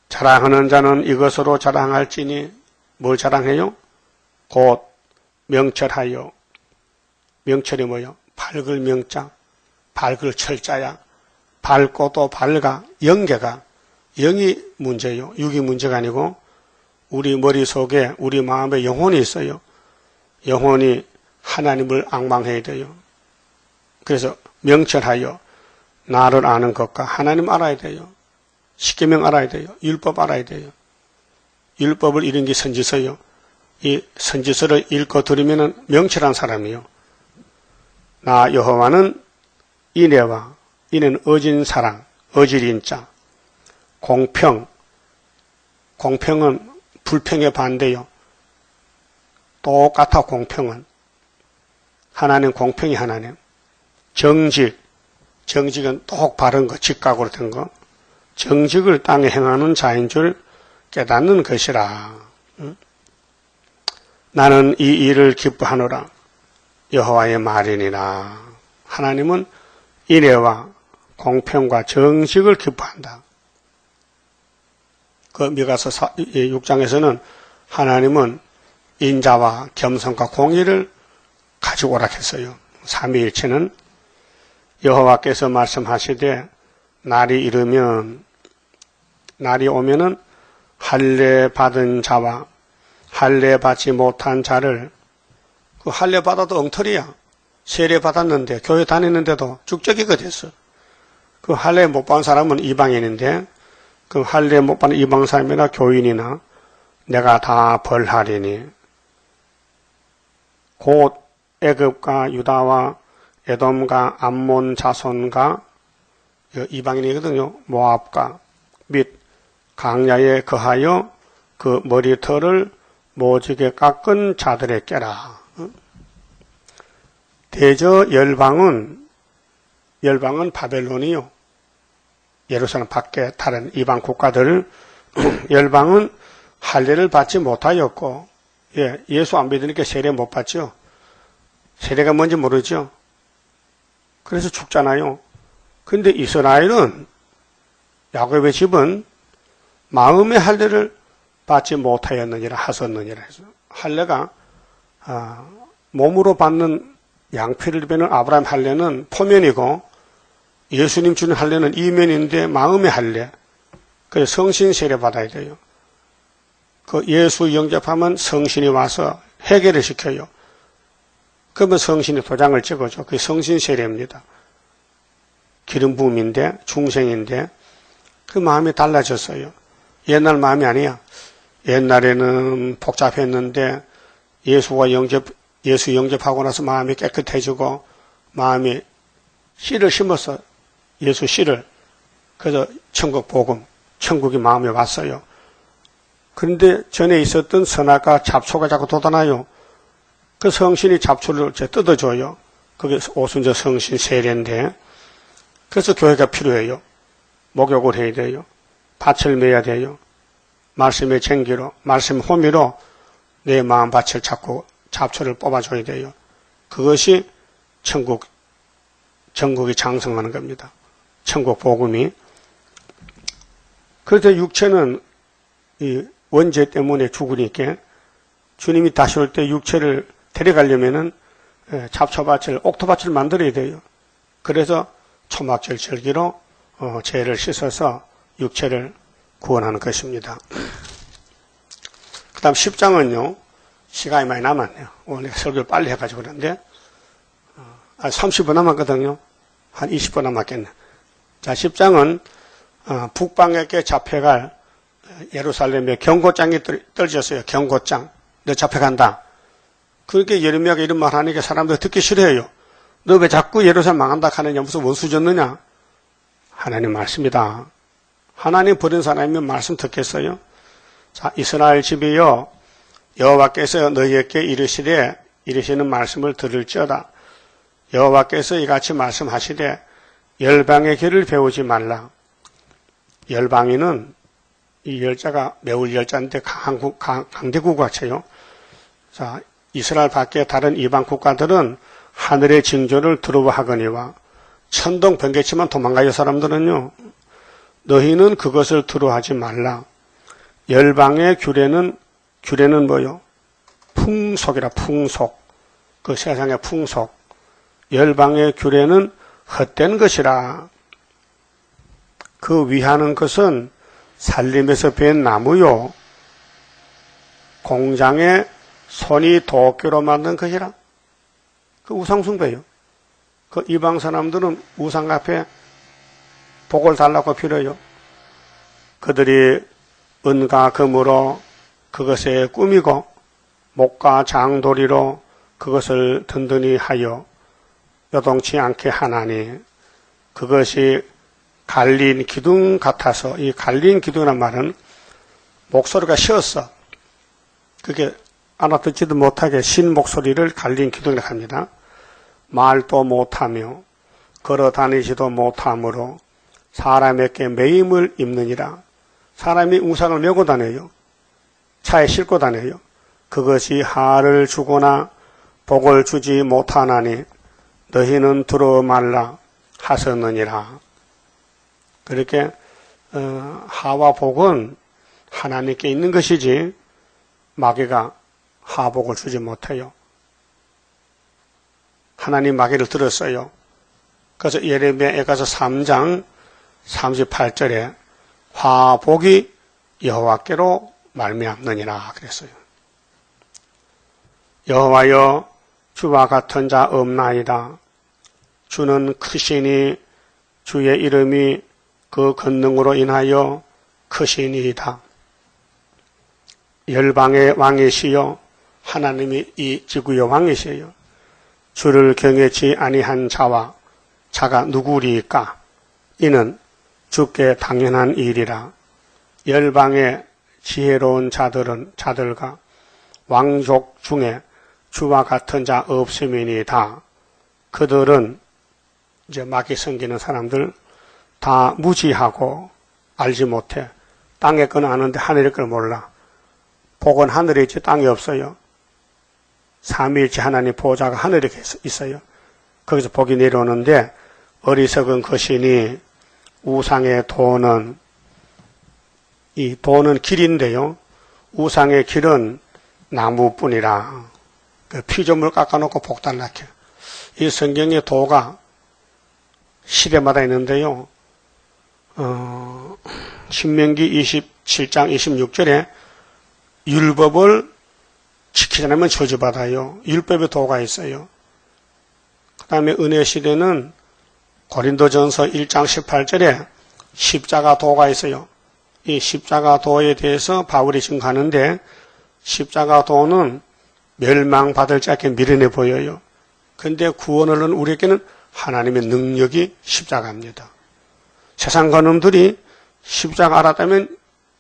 자랑하는 자는 이것으로 자랑할지니 뭘 자랑해요? 곧 명철하여. 명철이 뭐요? 밝을 명자, 밝을 철자야. 밝고도 밝아. 영계가. 영이 문제요. 육이 문제가 아니고 우리 머릿속에 우리 마음에 영혼이 있어요. 영혼이 하나님을 앙망해야 돼요. 그래서 명철하여 나를 아는 것과 하나님 알아야 돼요. 십계명 알아야 돼요. 율법 알아야 돼요. 율법을 읽은 게 선지서요. 이 선지서를 읽고 들으면 명철한 사람이요. 나 여호와는 인애와 이는 어진 사랑, 어질인 자, 공평, 공평은 불평의 반대요. 똑같아 공평은. 하나님 공평이 하나님. 정직, 정직은 똑 바른 거, 직각으로 된 거. 정직을 땅에 행하는 자인 줄 깨닫는 것이라. 나는 이 일을 기뻐하노라. 여호와의 말이니라. 하나님은 인애와 공평과 정직을 기뻐한다. 그 미가서 6장에서는 하나님은 인자와 겸손과 공의를 가지고 오라 했어요. 삼위일체는 여호와께서 말씀하시되 날이 오면은 할례 받은 자와 할례 받지 못한 자를 그 할례 받아도 엉터리야. 세례 받았는데 교회 다니는데도 죽적이가 됐어. 그 할례 못 받은 사람은 이방인인데 그 할례 못 받은 이방 사람이나 교인이나 내가 다 벌하리니 곧 애굽과 유다와 에돔과 암몬 자손과 이방인이거든요. 모압과 및 강야에 거하여 그 머리털을 모지게 깎은 자들에게라. 대저 열방은 바벨론이요. 예루살렘 밖에 다른 이방 국가들 열방은 할례를 받지 못하였고, 예수 안 믿으니까 세례 못 받죠. 세례가 뭔지 모르죠. 그래서 죽잖아요. 근데 이스라엘은, 야곱의 집은 마음의 할례를 받지 못하였느니라 하셨느니라 해서 할례가 몸으로 받는 양피를 베는 아브라함 할례는 포면이고 예수님 주는 할례는 이면인데 마음의 할례, 그래서 성신 세례 받아야 돼요. 그 예수 영접하면 성신이 와서 해결을 시켜요. 그러면 성신이 도장을 찍어줘. 그게 성신 세례입니다. 기름 부음인데 중생인데 그 마음이 달라졌어요. 옛날 마음이 아니야. 옛날에는 복잡했는데 예수 영접하고 나서 마음이 깨끗해지고 마음이 씨를 심었어. 예수 씨를. 그래서 천국 복음, 천국이 마음에 왔어요. 그런데 전에 있었던 선악과 잡초가 자꾸 돋아나요. 그 성신이 잡초를 뜯어줘요. 그게 오순절 성신 세례인데 그래서 교회가 필요해요. 목욕을 해야 돼요. 밭을 매야 돼요. 말씀의 쟁기로, 말씀 호미로 내 마음 밭을 잡고 잡초를 뽑아줘야 돼요. 그것이 전국이 장성하는 겁니다. 천국 복음이. 그래서 육체는 이 원죄 때문에 죽으니까 주님이 다시 올 때 육체를 데려가려면은 잡초밭을, 옥토밭을 만들어야 돼요. 그래서 초막절 절기로 죄를 씻어서 육체를 구원하는 것입니다. 그 다음 10장은요, 시간이 많이 남았네요. 오늘 설교를 빨리 해가지고 그런데, 30분 남았거든요. 한 20분 남았겠네. 자, 10장은, 북방에게 잡혀갈 예루살렘의 경고장이 떨어졌어요. 경고장. 너 잡혀간다. 그렇게 예레미야가 이런 말 하니까 사람들 듣기 싫어해요. 너 왜 자꾸 예루살렘 망한다 하느냐, 무슨 원수 졌느냐? 하나님 말씀이다. 하나님 버린 사람이면 말씀 듣겠어요? 자, 이스라엘 집이여, 여호와께서 너희에게 이르시는 말씀을 들을지어다. 여호와께서 이같이 말씀하시되 열방의 길을 배우지 말라. 열방이는 이 열자가 매울 열자인데 강대국가체요. 자, 이스라엘 밖에 다른 이방 국가들은 하늘의 징조를 두려워하거니와 천둥 번개치면 도망가요. 사람들은요. 너희는 그것을 두려워하지 말라. 열방의 규례는 뭐요? 풍속이라. 풍속. 그 세상의 풍속. 열방의 규례는 헛된 것이라. 그 위하는 것은 살림에서 벤 나무요, 공장에 손이 도끼로 만든 것이라. 그 우상숭배요. 그 이방 사람들은 우상 앞에 복을 달라고 빌어요. 그들이 은과 금으로 그것에 꾸미고 목과 장도리로 그것을 든든히 하여 요동치 않게 하나니 그것이 갈린 기둥 같아서, 이 갈린 기둥이란 말은 목소리가 쉬었어. 그게 알아듣지도 못하게 신 목소리를 갈린 기둥이라고 합니다. 말도 못하며 걸어 다니지도 못하므로 사람에게 매임을 입느니라. 사람이 우상을 메고 다녀요. 차에 싣고 다녀요. 그것이 하를 주거나 복을 주지 못하나니 너희는 들어 말라 하셨느니라. 그렇게 하와 복은 하나님께 있는 것이지 마귀가 하복을 주지 못해요. 하나님 마귀를 들었어요. 그래서 예레미야에 가서 3장 38절에 화복이 여호와께로 말미암느니라 그랬어요. 여호와여, 주와 같은 자 없나이다. 주는 크시니 주의 이름이 그 권능으로 인하여 크시니이다. 열방의 왕이시여, 하나님이 이 지구의 왕이시여. 주를 경외치 아니한 자가 누구리까? 이는 주께 당연한 일이라. 열방의 지혜로운 자들과 왕족 중에 주와 같은 자 없음이니이다. 그들은 이제 마귀 섬기는 사람들 다 무지하고 알지 못해 땅에 거는 아는데 하늘에 걸 몰라. 복은 하늘에 있지 땅에 없어요. 삼위일체 하나님 보호자가 하늘에 있어요. 거기서 복이 내려오는데 어리석은 거신이 우상의 도는, 이 도는 길인데요. 우상의 길은 나무뿐이라. 그 피조물 깎아놓고 복달라켜. 이 성경의 도가 시대마다 있는데요. 신명기 27장 26절에 율법을 지키지 않으면 저주받아요. 율법의 도가 있어요. 그 다음에 은혜 시대는 고린도전서 1장 18절에 십자가 도가 있어요. 이 십자가 도에 대해서 바울이 지금 가는데 십자가 도는 멸망받을 자에게 미련해 보여요. 그런데 구원을 얻는 우리에게는 하나님의 능력이 십자가입니다. 세상 관음들이 십자가 알았다면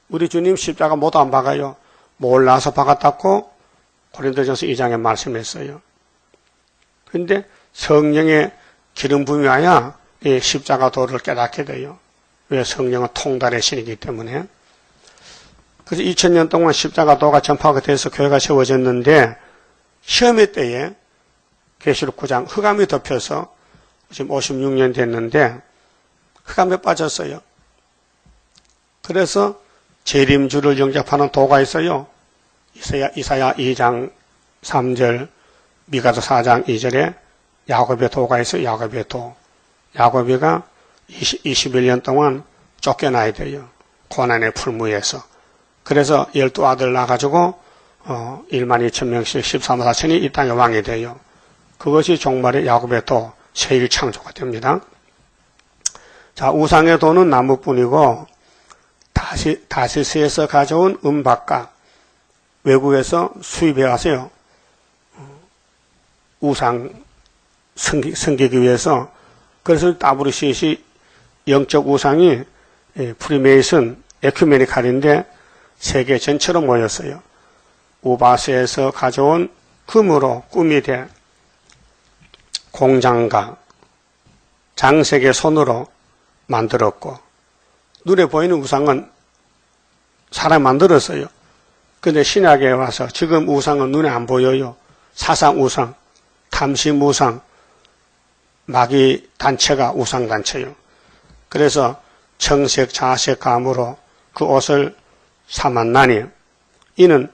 우리 주님 십자가 모두 안 박아요. 몰라서 박았다고 고린도전서 2장에 말씀했어요. 그런데 성령의 기름 부음이 와야 이 십자가 도를 깨닫게 돼요. 왜? 성령은 통달의 신이기 때문에. 그래서 2000년 동안 십자가 도가 전파가 돼서 교회가 세워졌는데 시험의 때에 계시록 9장 흑암이 덮여서 지금 56년 됐는데 흑암에 빠졌어요. 그래서 재림주를 영접하는 도가 있어요. 이사야 2장 3절, 미가서 4장 2절에 야곱의 도가 있어요. 야곱의 도. 야곱이가 21년 동안 쫓겨나야 돼요. 고난의 풀무에서. 그래서 12아들 나가지고 1만 2천 명씩 14만 4천이 이 땅의 왕이 돼요. 그것이 종말의 야곱의 도, 세일 창조가 됩니다. 자, 우상의 도는 나무뿐이고 다시스에서 가져온 은박과 외국에서 수입해 와서요. 우상 섬기기 위해서. 그래서 WCC 영적 우상이 프리메이슨 에큐메니칼인데 세계 전체로 모였어요. 우바스에서 가져온 금으로 꿈이 돼 공장가 장색의 손으로 만들었고 눈에 보이는 우상은 사람 만들었어요. 근데 신약에 와서 지금 우상은 눈에 안 보여요. 사상 우상, 탐심 우상, 마귀 단체가 우상 단체요. 그래서 청색, 자색, 감으로 그 옷을 삼았나니 이는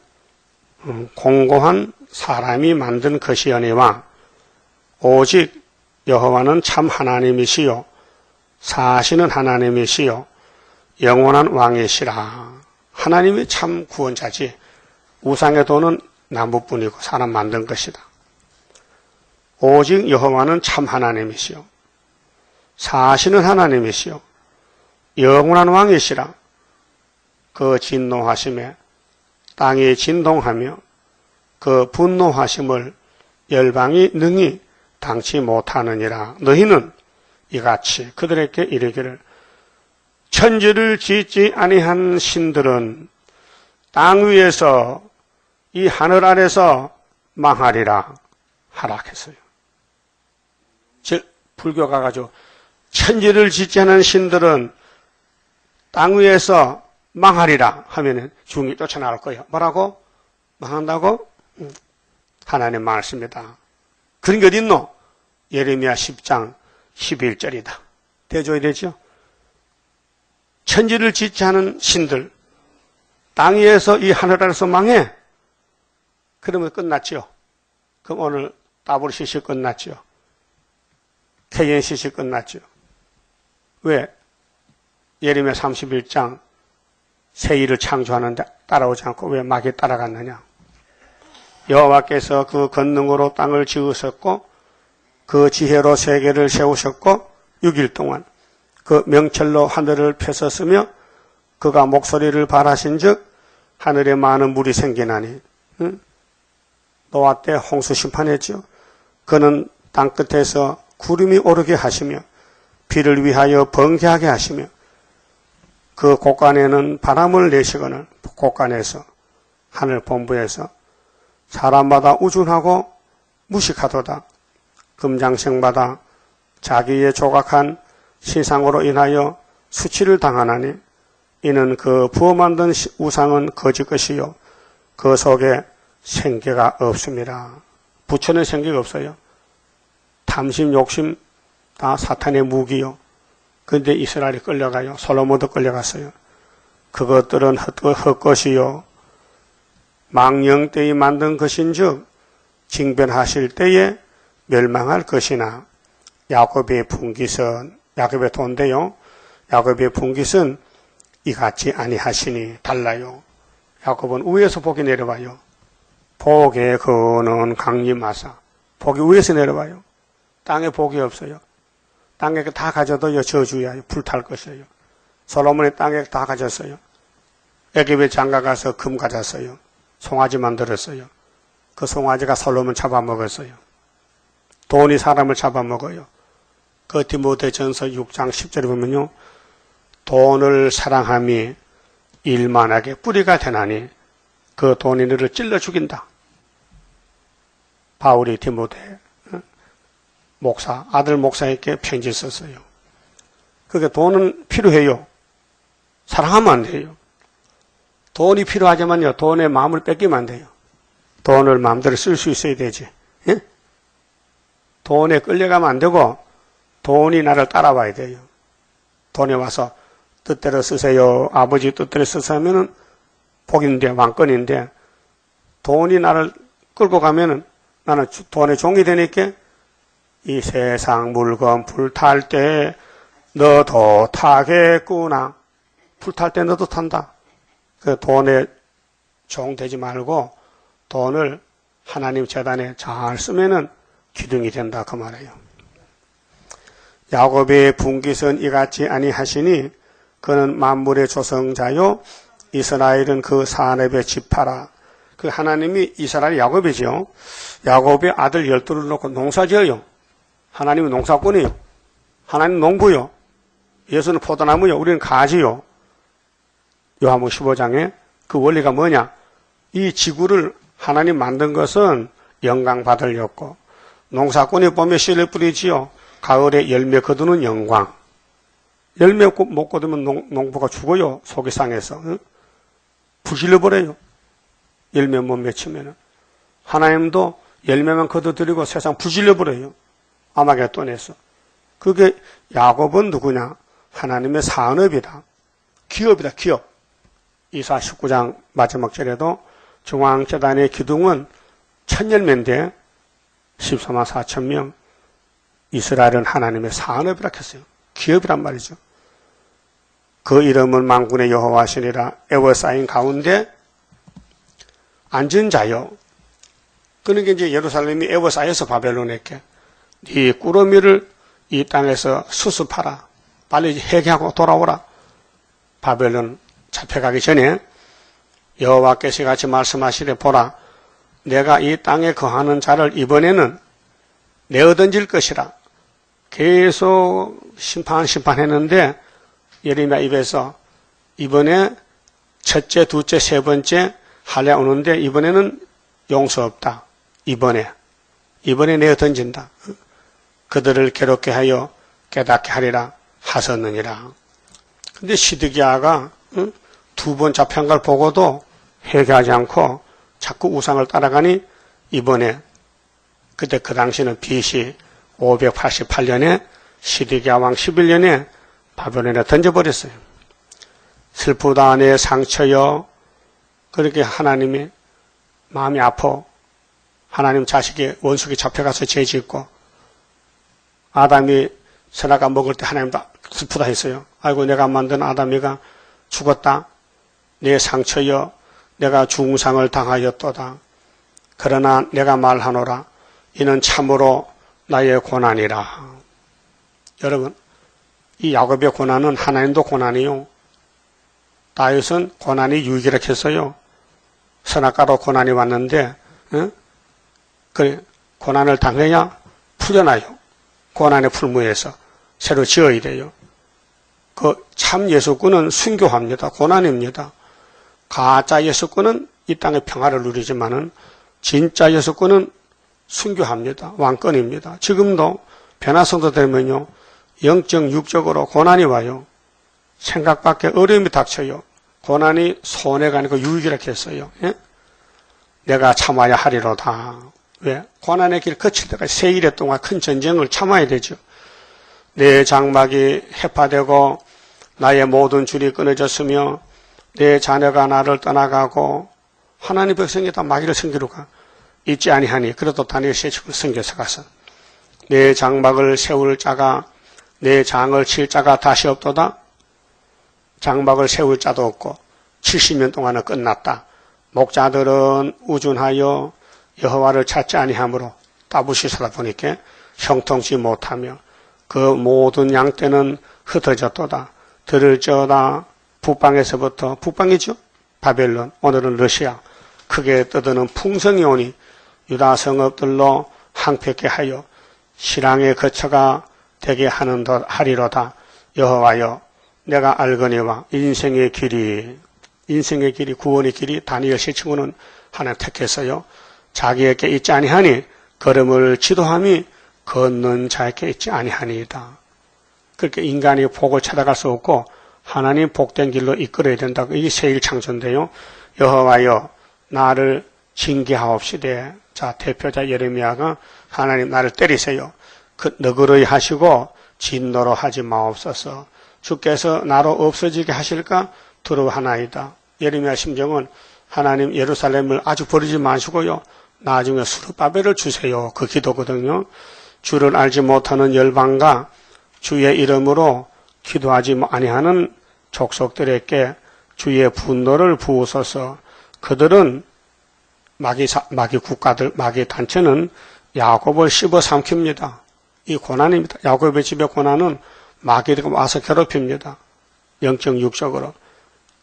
공고한 사람이 만든 것이오니와 오직 여호와는 참 하나님이시요 사시는 하나님이시요 영원한 왕이시라. 하나님이 참 구원자지 우상의 도는 나무뿐이고 사람 만든 것이다. 오직 여호와는 참 하나님이시요 사시는 하나님이시요 영원한 왕이시라. 그 진노하심에 땅이 진동하며 그 분노하심을 열방이 능히 당치 못하느니라. 너희는 이같이 그들에게 이르기를 천지를 짓지 아니한 신들은 땅 위에서 이 하늘 아래서 망하리라 하락했어요. 즉 불교가 가지고 천지를 짓지 않은 신들은 땅 위에서 망하리라 하면은 중이 쫓아나올 거예요. 뭐라고? 망한다고? 하나님 말씀이다. 그런 게 어디 있노? 예레미야 10장 11절이다. 대줘야 되죠? 천지를 짓지 않은 신들, 땅 위에서 이 하늘 아래서 망해? 그러면 끝났죠. 그럼 오늘 WCC 끝났죠. KNCC 끝났죠. 왜? 예레미야 31장 새 일을 창조하는데 따라오지 않고 왜 마귀에 따라갔느냐? 여호와께서 그 권능으로 땅을 지으셨고 그 지혜로 세계를 세우셨고 6일 동안 그 명철로 하늘을 펴셨으며 그가 목소리를 발하신즉 하늘에 많은 물이 생기나니 노아 때 홍수 심판했죠. 그는 땅끝에서 구름이 오르게 하시며 비를 위하여 번개하게 하시며 그 곳간에는 바람을 내시거늘 곳간에서 하늘 본부에서 사람마다 우준하고 무식하도다. 금장생마다 자기의 조각한 시상으로 인하여 수치를 당하나니 이는 그 부어 만든 우상은 거짓 것이요 그 속에 생기가 없습니다. 부처는 생기가 없어요. 탐심, 욕심 다 사탄의 무기요. 그런데 이스라엘이 끌려가요. 솔로몬도 끌려갔어요. 그것들은 헛것이요 망령 때에 만든 것인즉 징변하실 때에 멸망할 것이나 야곱의 분깃은 야곱의 돈인데요. 야곱의 분깃은 이같이 아니하시니 달라요. 야곱은 위에서 복이 내려와요. 복의 근원 강림하사. 복이 위에서 내려와요. 땅에 복이 없어요. 땅에 다 가져도요 저주야. 불탈 것이에요. 솔로몬이 땅에 다 가졌어요. 애굽에 장가 가서 금 가졌어요. 송아지 만들었어요. 그 송아지가 솔로몬 잡아먹었어요. 돈이 사람을 잡아먹어요. 그 디모데전서 6장 10절에 보면요. 돈을 사랑함이 일만하게 뿌리가 되나니 그 돈이 너를 찔러 죽인다. 바울이 디모데 목사, 아들 목사에게 편지 썼어요. 그게 돈은 필요해요. 사랑하면 안 돼요. 돈이 필요하지만요. 돈의 마음을 뺏기면 안 돼요. 돈을 마음대로 쓸 수 있어야 되지. 예? 돈에 끌려가면 안 되고 돈이 나를 따라와야 돼요. 돈에 와서 뜻대로 쓰세요. 아버지 뜻대로 쓰세요 하면은 복인데 왕권인데 돈이 나를 끌고 가면은 나는 돈의 종이 되니까 이 세상 물건 불탈 때 너도 타겠구나. 불탈 때 너도 탄다. 그 돈의 종 되지 말고 돈을 하나님 재단에 잘 쓰면은 기둥이 된다 그 말이에요. 야곱의 분깃은 이같이 아니하시니 그는 만물의 조성자요 이스라엘은 그 산업의 지파라. 그 하나님이 이스라엘 야곱이죠. 야곱의 아들 12를 놓고 농사지어요. 하나님은 농사꾼이요. 하나님 농부요. 예수는 포도나무요. 우리는 가지요. 요한복음 15장에 그 원리가 뭐냐? 이 지구를 하나님 만든 것은 영광 받으려고 농사꾼이 봄에 씨를 뿌리지요. 가을에 열매 거두는 영광. 열매 못 거두면 농부가 죽어요. 속이 상해서. 응? 부질러버려요. 열매 못 맺히면은. 하나님도 열매만 거둬들이고 세상 부질러버려요. 아마겟돈에서. 그게 야곱은 누구냐? 하나님의 산업이다. 기업이다. 기업. 이사 19장 마지막 절에도 중앙재단의 기둥은 1000열매인데 14만 4천 명. 이스라엘은 하나님의 산업이라 했어요. 기업이란 말이죠. 그 이름은 만군의 여호와시니라. 에워싸인 가운데 앉은 자요. 그러니까 이제 예루살렘이 에워싸여서 바벨론에게 네 꾸러미를 이 땅에서 수습하라. 빨리 회개하고 돌아오라. 바벨론 잡혀가기 전에 여호와께서 같이 말씀하시되 보라 내가 이 땅에 거하는 자를 이번에는 내어 던질 것이라. 계속 심판했는데 예레미야 입에서 이번에 첫째, 둘째, 세 번째 할례 오는데 이번에는 용서 없다. 이번에 내어 던진다. 그들을 괴롭게 하여 깨닫게 하리라 하셨느니라. 근데 시드기야가 두 번 잡힌 걸 보고도 회개하지 않고 자꾸 우상을 따라가니 이번에 그때 그 당시는 BC 588년에 시드기야 왕 11년에 바벨론에 던져버렸어요. 슬프다 내 상처여. 그렇게 하나님이 마음이 아파. 하나님 자식이 원수기 잡혀가서 죄짓고 아담이 선악과 먹을 때 하나님도 슬프다 했어요. 아이고 내가 만든 아담이가 죽었다. 내 상처여 내가 중상을 당하였도다. 그러나 내가 말하노라 이는 참으로 나의 고난이라. 여러분 이 야곱의 고난은 하나님도 고난이요. 다윗은 고난이 유익이라 했어요. 선악과로 고난이 왔는데 그 고난을 당해야 풀려나요. 고난의 풀무에서 새로 지어야 돼요. 그 참 예수꾼은 순교합니다. 고난입니다. 가짜 예수꾼은 이 땅의 평화를 누리지만은 진짜 예수꾼은 순교합니다. 왕권입니다. 지금도 변화성도 되면요 영적 육적으로 고난이 와요. 생각밖에 어려움이 닥쳐요. 고난이 손해가 아니고 유익이라 했어요. 예? 내가 참아야 하리로다. 왜? 고난의 길 거칠 때까지 세 일에 동안 큰 전쟁을 참아야 되죠. 내 장막이 해파되고 나의 모든 줄이 끊어졌으며 내 자녀가 나를 떠나가고 하나님 백성이 다 마귀를 섬기러 가. 있지 아니하니 그래도 다니엘 세축을 섬겨서 가서 내 장막을 세울 자가 내 장을 칠 자가 다시 없도다. 장막을 세울 자도 없고 70년 동안은 끝났다. 목자들은 우준하여 여호와를 찾지 아니하므로 따부시 살아 보니까 형통치 못하며 그 모든 양떼는 흩어졌도다. 들을지어다. 북방에서부터 북방이죠. 바벨론 오늘은 러시아 크게 떠드는 풍성이 오니 유다 성읍들로 항폐케 하여 신앙의 거처가 되게 하리로다. 여호와여 내가 알거니와 인생의 길이 구원의 길이 다니엘 세층으로는 하나님 택했어요. 자기에게 있지 아니하니 걸음을 지도함이 걷는 자에게 있지 아니하니이다. 그렇게 인간이 복을 찾아갈 수 없고 하나님 복된 길로 이끌어야 된다고. 이게 새1 창조인데요. 여호와여 나를 징계하옵시되. 자, 대표자 예레미야가 하나님 나를 때리세요. 그 너그러이 하시고 진노로 하지 마옵소서. 주께서 나로 없어지게 하실까 두려워하나이다. 예레미야 심정은 하나님 예루살렘을 아주 버리지 마시고요. 나중에 수르바벨을 주세요. 그 기도거든요. 주를 알지 못하는 열방과 주의 이름으로 기도하지 아니하는 족속들에게 주의 분노를 부으소서. 그들은 마귀 국가들, 마귀 단체는 야곱을 씹어 삼킵니다. 이 고난입니다. 야곱의 집의 고난은 마귀가 와서 괴롭힙니다. 영적 육적으로.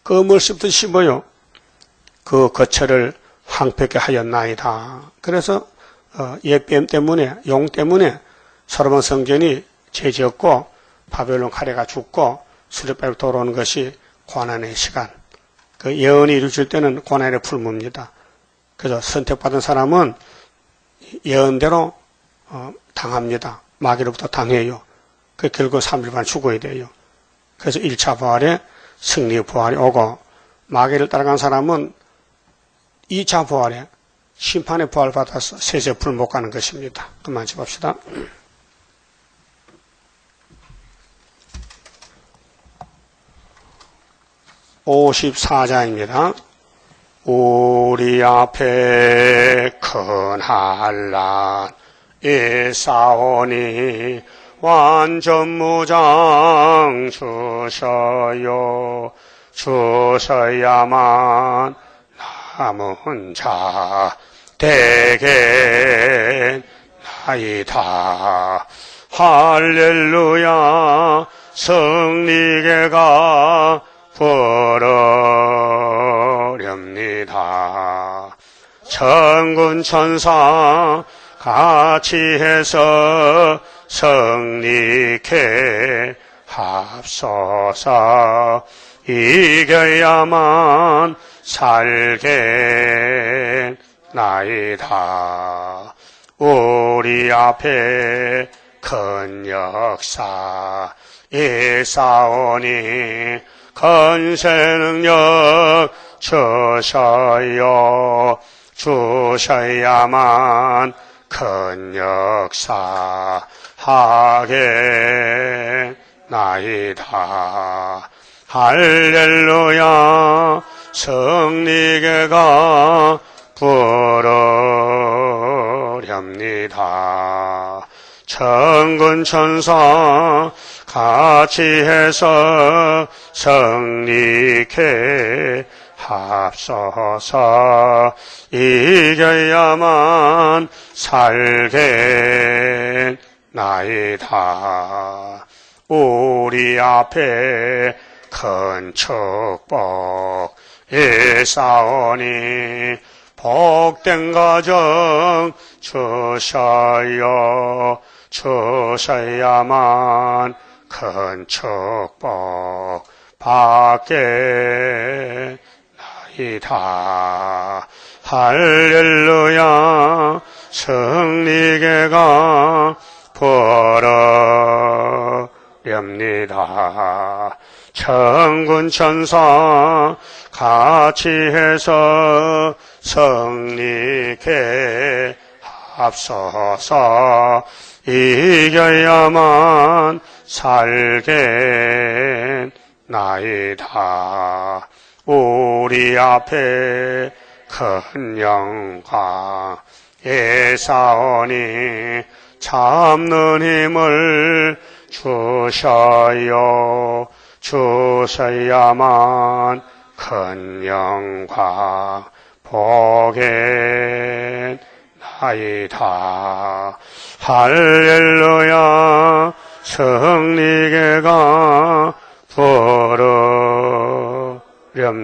껌을 씹듯 씹어요. 그 거처를 황폐케 하였나이다. 그래서 옛뱀 때문에, 용 때문에 솔로몬 성전이 죄지었고 바벨론 카레가 죽고 수르바벨 돌아오는 것이 고난의 시간. 그 예언이 이루어질 때는 고난의 풀무입니다. 그래서 선택받은 사람은 예언대로 당합니다. 마귀로부터 당해요. 그 결국 3일간 죽어야 돼요. 그래서 1차 부활에 승리의 부활이 오고 마귀를 따라간 사람은 2차 부활에 심판의 부활 받아서 세세풀 못 가는 것입니다. 그만 짚읍시다. (54장입니다) 우리 앞에 큰 한란 싸우니 완전무장 주셔야만 남은 자 되겠나이다. 할렐루야. 승리계가 부르렵니다. 천군 천사 같이 해서 승리케 합소서. 이겨야만 살겠나이다. 우리 앞에 큰 역사 싸우니 건세 능력 주셔야만 큰 역사 하겠나이다. 할렐루야. 승리계가 부르렵니다. 천군 천사 같이 해서 승리케 합소서. 이겨야만 살겠나이다. 우리 앞에 큰 축복 싸우니 복된 가정 주셔야만 큰 축복 받겠나이다. 할렐루야. 승리계가 부르렵니다. 천군 천사 같이 해서 성리케 합서서 이겨야만 살겠나이다. 우리 앞에 큰 영광 예사오니 참는 힘을 주셔야만 큰 영광 보겠나이다. 할렐루야 승리계가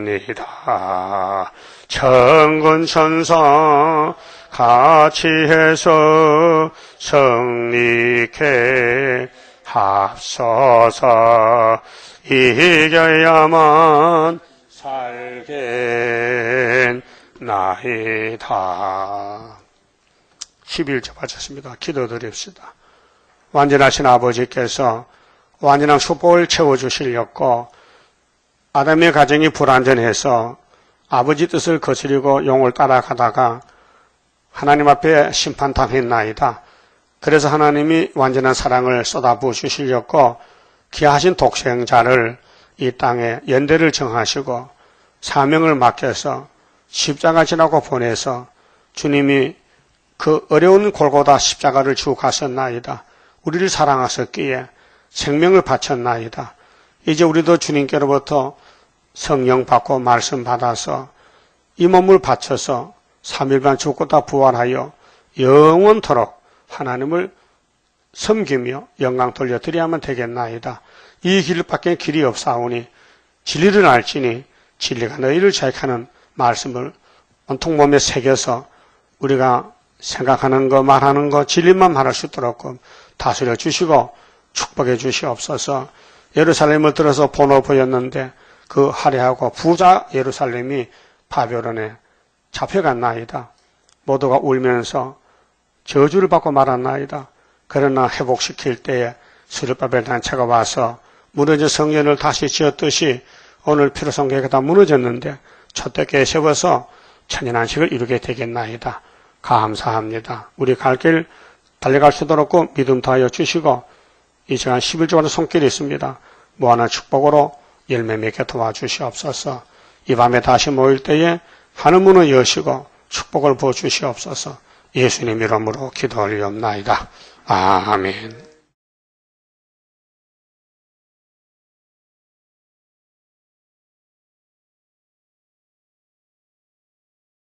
부르렵니다. 천군 천사 같이 해서 성리케 합서서 이겨야만 살겠나이다. 11절 바쳤습니다. 기도드립시다. 완전하신 아버지께서 완전한 축복을 채워주시려고 아담의 가정이 불완전해서 아버지 뜻을 거스리고 용을 따라가다가 하나님 앞에 심판당했나이다. 그래서 하나님이 완전한 사랑을 쏟아부어 주시려고 귀하신 독생자를 이 땅에 연대를 정하시고 사명을 맡겨서 십자가 지라고 보내서 주님이 그 어려운 골고다 십자가를 지고 가셨나이다. 우리를 사랑하셨기에 생명을 바쳤나이다. 이제 우리도 주님께로부터 성령 받고 말씀 받아서 이 몸을 바쳐서 3일반 죽고다 부활하여 영원토록 하나님을 섬기며 영광 돌려드려야만 되겠나이다. 이 길밖에 길이 없사오니 진리를 알지니 진리가 너희를 자익하는 말씀을 온통 몸에 새겨서 우리가 생각하는 거 말하는 거 진리만 말할 수 있도록 다스려 주시고 축복해 주시옵소서. 예루살렘을 들어서 번호 보였는데 그 화려하고 부자 예루살렘이 바벨론에 잡혀갔나이다. 모두가 울면서 저주를 받고 말았나이다. 그러나 회복시킬 때에 스룹바벨 단체가 와서 무너진 성전을 다시 지었듯이 오늘 피로성계가 다 무너졌는데 첫대께 세워서 천연안식을 이루게 되겠나이다. 감사합니다. 우리 갈 길 달려갈 수도 없고 믿음 더하여 주시고 이 시간 11주간의 손길이 있습니다. 무한한 축복으로 열매 맺게 도와주시옵소서. 이 밤에 다시 모일 때에 하늘 문을 여시고 축복을 부어주시옵소서. 예수님 이름으로 기도 올리옵나이다. 아멘.